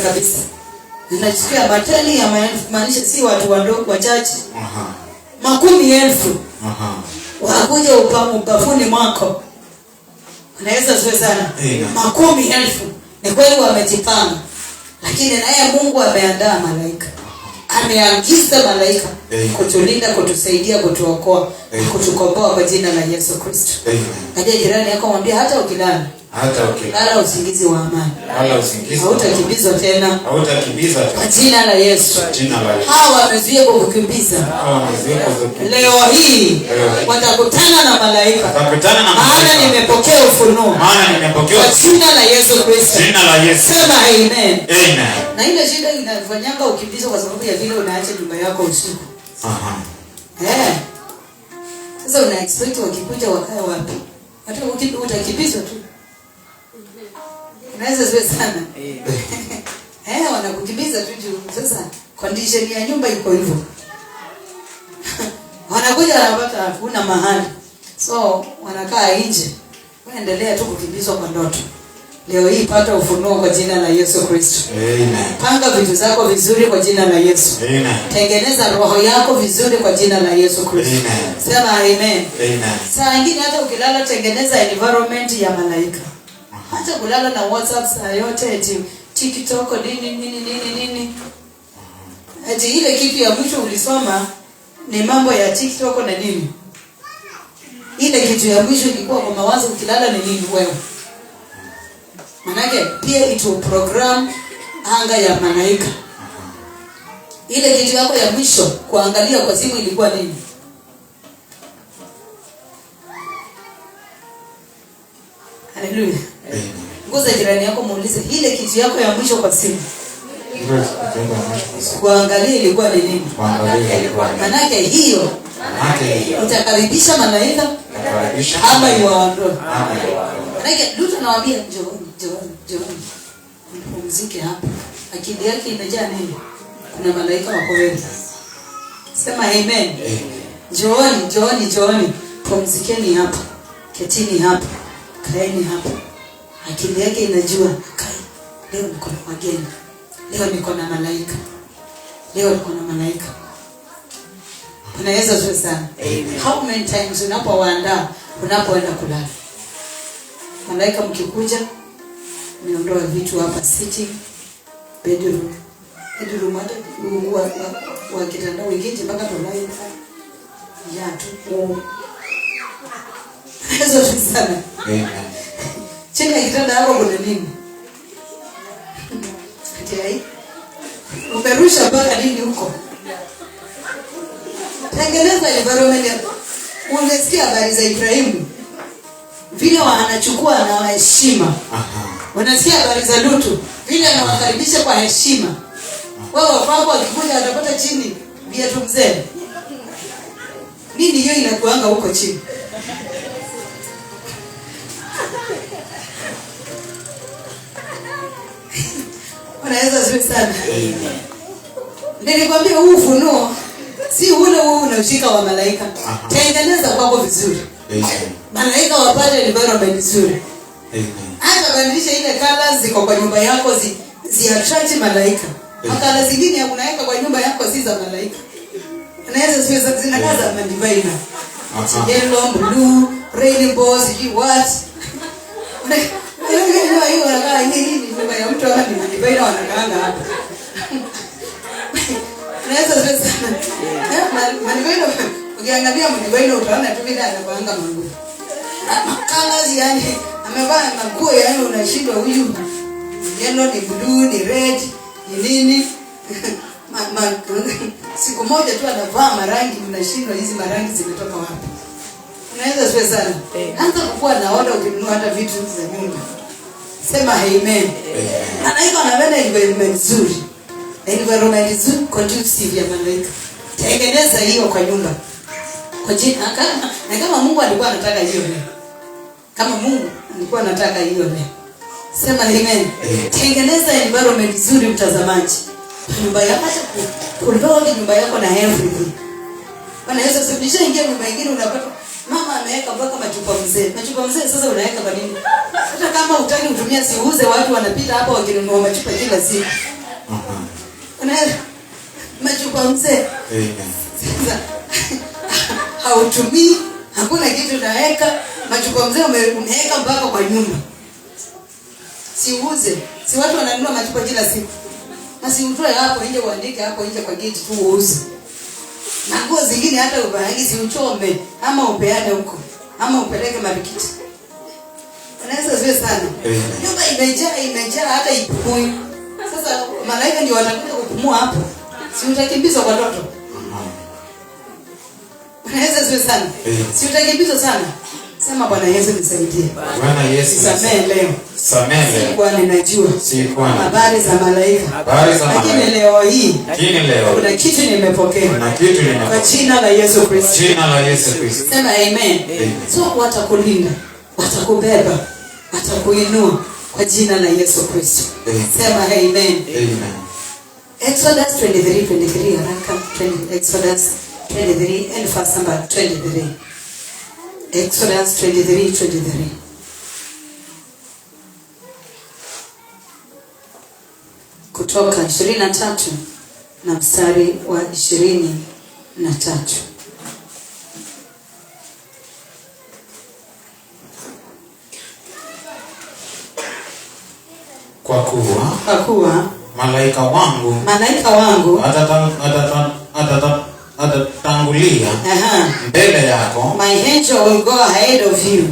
Ninasikia batali ya maanisha si watu wadogo wachache. 10,000 wakuja upafuni mwako. Bwana Yesu asifiwe sana. 10,000 ni kweli wamejipanga, Lakini naye Mungu ameandaa malaika. Ameagiza malaika kutulinda, kutusaidia, kutuokoa, kutukomboa kwa jina la Yesu Kristo. Aje jirani yako mwambie hata ukilala usingizi wa amani. Hautakimbizwa tena. Kwa jina la Yesu. Hawa wamezuia kukukimbiza. Leo hii watakutana na malaika. Maana nimepokea ufunuo. Kwa jina la Yesu Kristo. Sema amen. Na ile shida inafanyanga ukimbizwa kwa sababu ya vile unaacha nyumba yako usiku. Sasa una expect wakikuja wakae wapi? Hata utakimbizwa tu. Unaweza ziwe sana. Wanakukimbiza tu juu. Sasa condition ya nyumba iko hivyo. Wanakuja wanapata hakuna mahali. So wanakaa nje. Waendelea tu kukimbizwa kwa ndoto. Leo hii pata ufunuo kwa jina la Yesu Kristo. Panga vitu zako vizuri kwa jina la Yesu. Tengeneza roho yako vizuri kwa jina la Yesu Kristo. Sema amen. Saa nyingine hata ukilala tengeneza environment ya malaika. Hata kulala na WhatsApp saa yote eti TikTok nini. Eti ile kitu ya mwisho ulisoma ni mambo ya TikTok na nini. Ile kitu ya mwisho ilikuwa kwa mawazo ukilala ni nini wewe. Manake pia ito program anga ya malaika. Ile kitu yako ya mwisho kuangalia kwa simu ilikuwa nini? Haleluya. Ngoja jirani yako muulize ile kitu yako ya mwisho kwa simu kuangalia ilikuwa nini? Manake hiyo utakaribisha malaika ama yuaondoa. Manake Lutu anawaambia John mpumzike hapa. Akili yake imejaa nini? Kuna malaika wako wengi. Sema amen. John pumzikeni hapa. Ketini hapa. Kaeni hapa. Akili yake inajua leo niko na wageni. Leo niko na malaika. Unaweza tu sana. How many times unapoenda kulala? Malaika mkikuja niondoa vitu hapa sitting bedroom hata wa kitanda wengine mpaka tolai ya tu. Hizo sana. Chini ya kitanda hapo kuna nini? Ati umerusha mpaka nini huko? Tengeneza environment. Unasikia habari za Ibrahimu? Vile anachukua na heshima. Unasikia habari za Lutu? Vile anawakaribisha kwa heshima. Wewe wapo akikuja atapata chini viatu mzee. Nini hiyo inakuanga huko chini? Unaweza zuri sana. Nilikwambia huu ufunuo si ule unashika wa malaika. Tengeneza kwako vizuri. Malaika wapate environment nzuri. Hata badilisha ile colors ziko kwa nyumba yako attract malaika. Makala zingine unaweka kwa nyumba yako si za malaika. Unaweza siweza zinakaza divine. Yellow, blue, rainbow, what? Hiyo wanakaa nini nyumba ya mtu ama ni divine wanakaanga hapa. Unaweza siweza divine ukiangalia divine utaona tu vile anapanga manguo. Makala yani amevaa manguo yani unashindwa huyu yellow ni blue ni red ni nini. Siku moja tu anavaa marangi unashindwa hizi marangi zimetoka wapi. Unaweza siwe sana. Anza kukua na order ukinunua hata vitu za nyumba. Sema amen. Anaiko anapenda environment nzuri. Environment nzuri conducive ya malaika. Tengeneza hiyo kwa nyumba. Kwa jina kama Mungu alikuwa anataka hiyo leo. Kama Mungu alikuwa anataka hiyo leo. Sema amen. Tengeneza environment nzuri mtazamaji. Nyumba yako kulikuwa nyumba yako na everything. Wanaweza kusababisha ingia nyumba nyingine unapata mama ameweka mpaka machupa mzee. Machupa mzee sasa unaweka kwa nini? Hata kama hutaki kutumia siuze watu wanapita hapa wakinunua machupa kila siku. Unaweza machupa mzee. Sasa hautumii, hakuna kitu unaweka, machupa mzee umeweka mpaka kwa nyumba. Siuze. Si watu wananunua machupa kila siku. Na si utoe hapo nje uandike hapo nje kwa gate tu uuze. Na nguo zingine hata ubahagizi uchome ama upeane huko ama upeleke marikiti. Anaweza ziwe sana. Nyumba imejaa hata ipumui. Sasa malaika ndio watakuja kupumua hapo. Si utakimbizwa kwa ndoto. Anaweza ziwe sana. Si utakimbizwa sana. Sema Bwana Yesu nisaidie. Bwana Yesu nisamehe leo. Samehe leo. Sikuwa ninajua. Sikuwa. Habari za malaika. Habari za malaika. Lakini leo hii. Lakini leo. Kuna kitu nimepokea. Kuna kitu nimepokea. Kwa jina la Yesu Kristo. Jina la Yesu Kristo. Sema amen. So watakulinda, watakubeba, watakuinua kwa jina la Yesu Kristo. Sema amen. Amen. Exodus 23:23 haraka. Exodus 23 and verse number 23. Exodus 23:23. Kutoka 23 na mstari wa 23. Kwa kuwa malaika wangu atatangulia mbele yako. My angel will go ahead of you.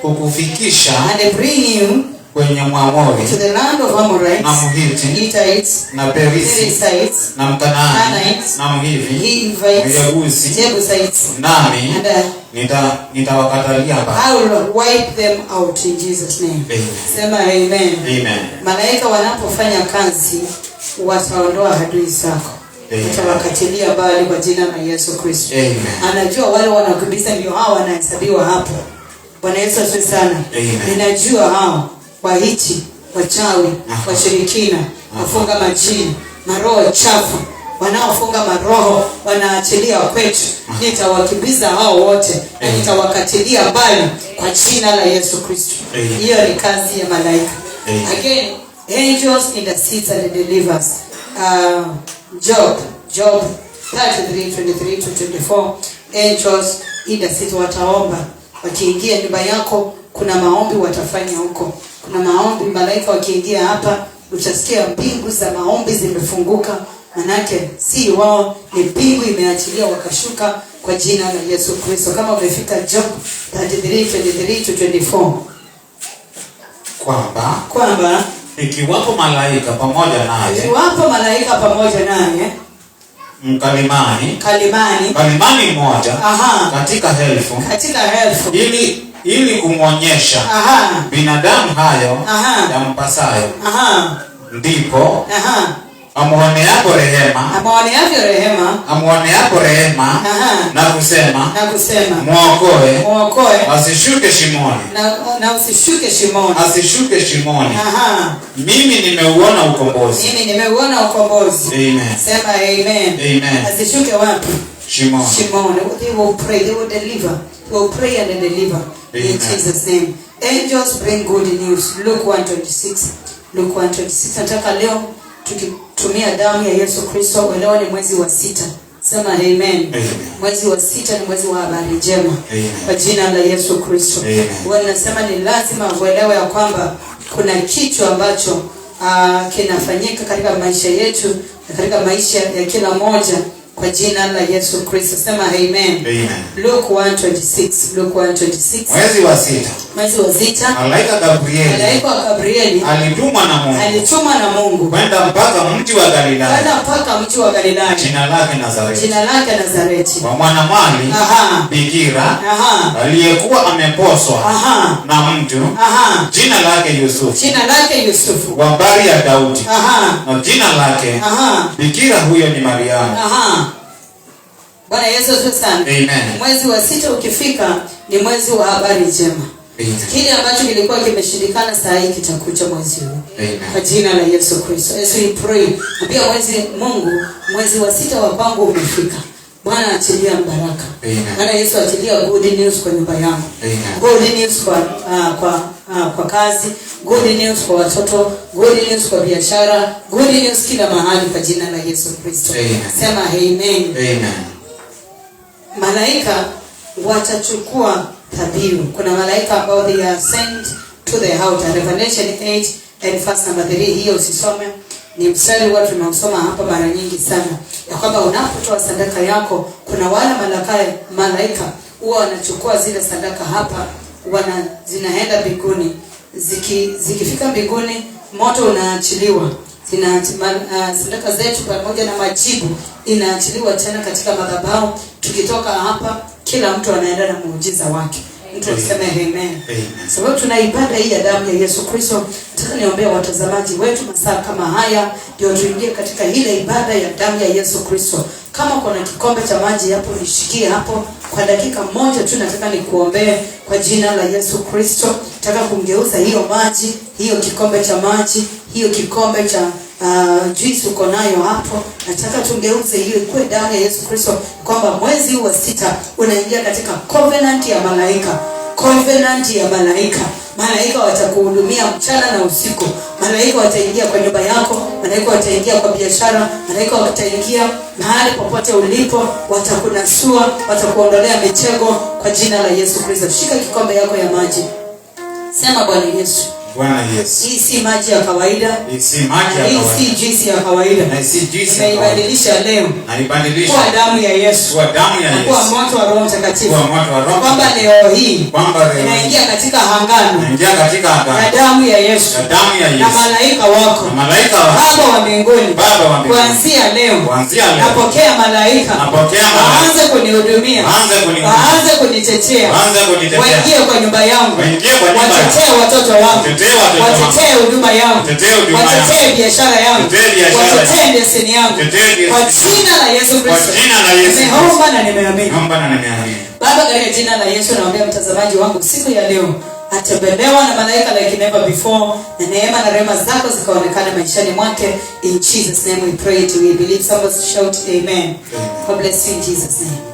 Kukufikisha and bring you kwenye Mwamori, to the land of Amorites, na Mhiti, Hittites, na Perizzites, na Mkanaani, na Mhivi, Myebusi, Jebusites, nami nitawakatalia mbali. I will wipe them out in Jesus name. Amen. Sema amen. Amen. Malaika wanapofanya kazi wataondoa adui zako. Utawakatilia mbali kwa jina la Yesu Kristo. Amen. Anajua wale wanakubisa ndio hao wanahesabiwa hapo. Bwana Yesu asifiwe sana. Ninajua hao wahichi, wachawi, washirikina, wafunga majini, maroho chafu, wanaofunga maroho wanaachilia kwetu. Nitawakimbiza hao wote na nitawakatilia mbali kwa jina la Yesu Kristo. Hiyo ni kazi ya malaika. Again, angels intercede and delivers. Job 33:23-24. Angels intercede, wataomba. Wakiingia nyumba yako kuna maombi watafanya huko. Kuna maombi malaika wakiingia hapa utasikia mbingu za maombi zimefunguka. Manake si wao, ni mbingu imeachilia wakashuka kwa jina la Yesu Kristo. Kama umefika Job 33:23-24. Kwamba ikiwapo malaika pamoja naye mkalimani mmoja katika elfu ili kumwonyesha binadamu hayo yampasayo, ndipo amuoneapo rehema na kusema muokoe asishuke shimoni. Mimi nimeuona ukombozi. Amen. Sema amen. Asishuke wapi? Shimoni. They will pray, they will deliver. They will pray and deliver. In Jesus name. Angels bring good news. Luke 1:26. Nataka leo tukitumia damu ya Yesu Kristo, leo ni mwezi wa 6. Sema amen. Mwezi wa 6 ni mwezi wa habari njema. Kwa jina la Yesu Kristo. Wanasema ni lazima uelewe ya kwamba kuna kitu ambacho kinafanyika katika maisha yetu na katika maisha ya kila mmoja kwa jina la Yesu Kristo. Sema amen. Luke 1:26. Mwezi wa 6. Malaika Gabrieli alitumwa na Mungu kwenda mpaka mji wa Galilaya. Jina lake Nazareti. Kwa mwanamwali bikira aliyekuwa ameposwa na mtu jina lake Yusufu wa bari ya Daudi. Na jina lake bikira huyo ni Mariamu. Bwana Yesu asifiwe sana. Amen. Mwezi wa 6 ukifika ni mwezi wa habari njema. Kile ambacho kilikuwa kimeshindikana saa hii kitakuja mwezi huu. Kwa jina la Yesu Kristo. As we pray, pia mwezi wa 6 wa pango umefika. Bwana achilia baraka. Bwana Yesu achilia good news kwa nyumba yangu. Good news kwa kazi, good news kwa watoto, good news kwa biashara, good news kila mahali kwa jina la Yesu Kristo. Sema amen. Malaika watachukua dhabihu. Kuna malaika ambao they are sent to the altar. Revelation 8 and verse number 3. Hiyo usisome. Ni mstari huwa tunausoma hapa mara nyingi sana, ya kwamba unapotoa sadaka yako, kuna wale malaika huwa wanachukua zile sadaka hapa, zinaenda mbinguni. Zikifika mbinguni, moto unaachiliwa. Sadaka zetu pamoja na majibu inaachiliwa tena katika madhabahu. Tukitoka hapa, kila mtu anaenda na muujiza wake. Mtu aseme amen. Sababu tuna ibada hii ya damu ya Yesu Kristo. Nataka niombea watazamaji wetu masaa kama haya, ndio tuingie katika ile ibada ya damu ya Yesu Kristo. Kama kuna kikombe cha maji hapo, nishikie hapo kwa dakika moja tu. Nataka nikuombee kwa jina la Yesu Kristo. Nataka kumgeuza hiyo maji, hiyo kikombe cha maji, hiyo kikombe cha juice uko nayo hapo. Nataka tungeuze hiyo ikuwe damu ya Yesu Kristo, kwamba mwezi wa 6 unaingia katika covenant ya malaika. Covenant ya malaika. Malaika watakuhudumia mchana na usiku. Malaika wataingia kwa nyumba yako, malaika wataingia kwa biashara, malaika wataingia mahali popote ulipo, watakunasua, watakuondolea mitego kwa jina la Yesu Kristo. Shika kikombe yako ya maji. Sema Bwana Yesu. Bwana Yesu. Hii si maji ya kawaida. Hii si maji ya kawaida. Hii si juice ya kawaida. Na si juice ya kawaida. Naibadilisha leo. Naibadilisha kwa damu ya Yesu. Kwa damu ya Yesu. Kwa moto wa Roho Mtakatifu. Kwa moto wa Roho. Kwamba leo hii. Kwamba leo inaingia katika angano. Inaingia katika angano. Na damu ya Yesu. Na damu ya Yesu. Na malaika wako. Na malaika wako. Baba wa mbinguni. Baba wa mbinguni. Kuanzia leo. Kuanzia leo. Napokea malaika. Napokea malaika. Waanze kunihudumia. Waanze kunihudumia. Waanze kunitetea. Waanze kunitetea. Waingie kwa nyumba yangu. Waingie kwa nyumba yangu. Watetee watoto wangu. Watetee watoto wangu. Watetee huduma yangu. Watetee biashara yangu. Watetee destiny yangu. Kwa jina la Yesu Kristo. Kwa jina la Yesu. Nimeomba na nimeamini. Naomba na nimeamini. Baba, katika jina la Yesu naombea mtazamaji wangu siku ya leo atembelewa na malaika like never before, na neema na rehema zako zikaonekana maishani mwake. In Jesus name we pray, we believe. Somebody shout amen. God bless you in Jesus name.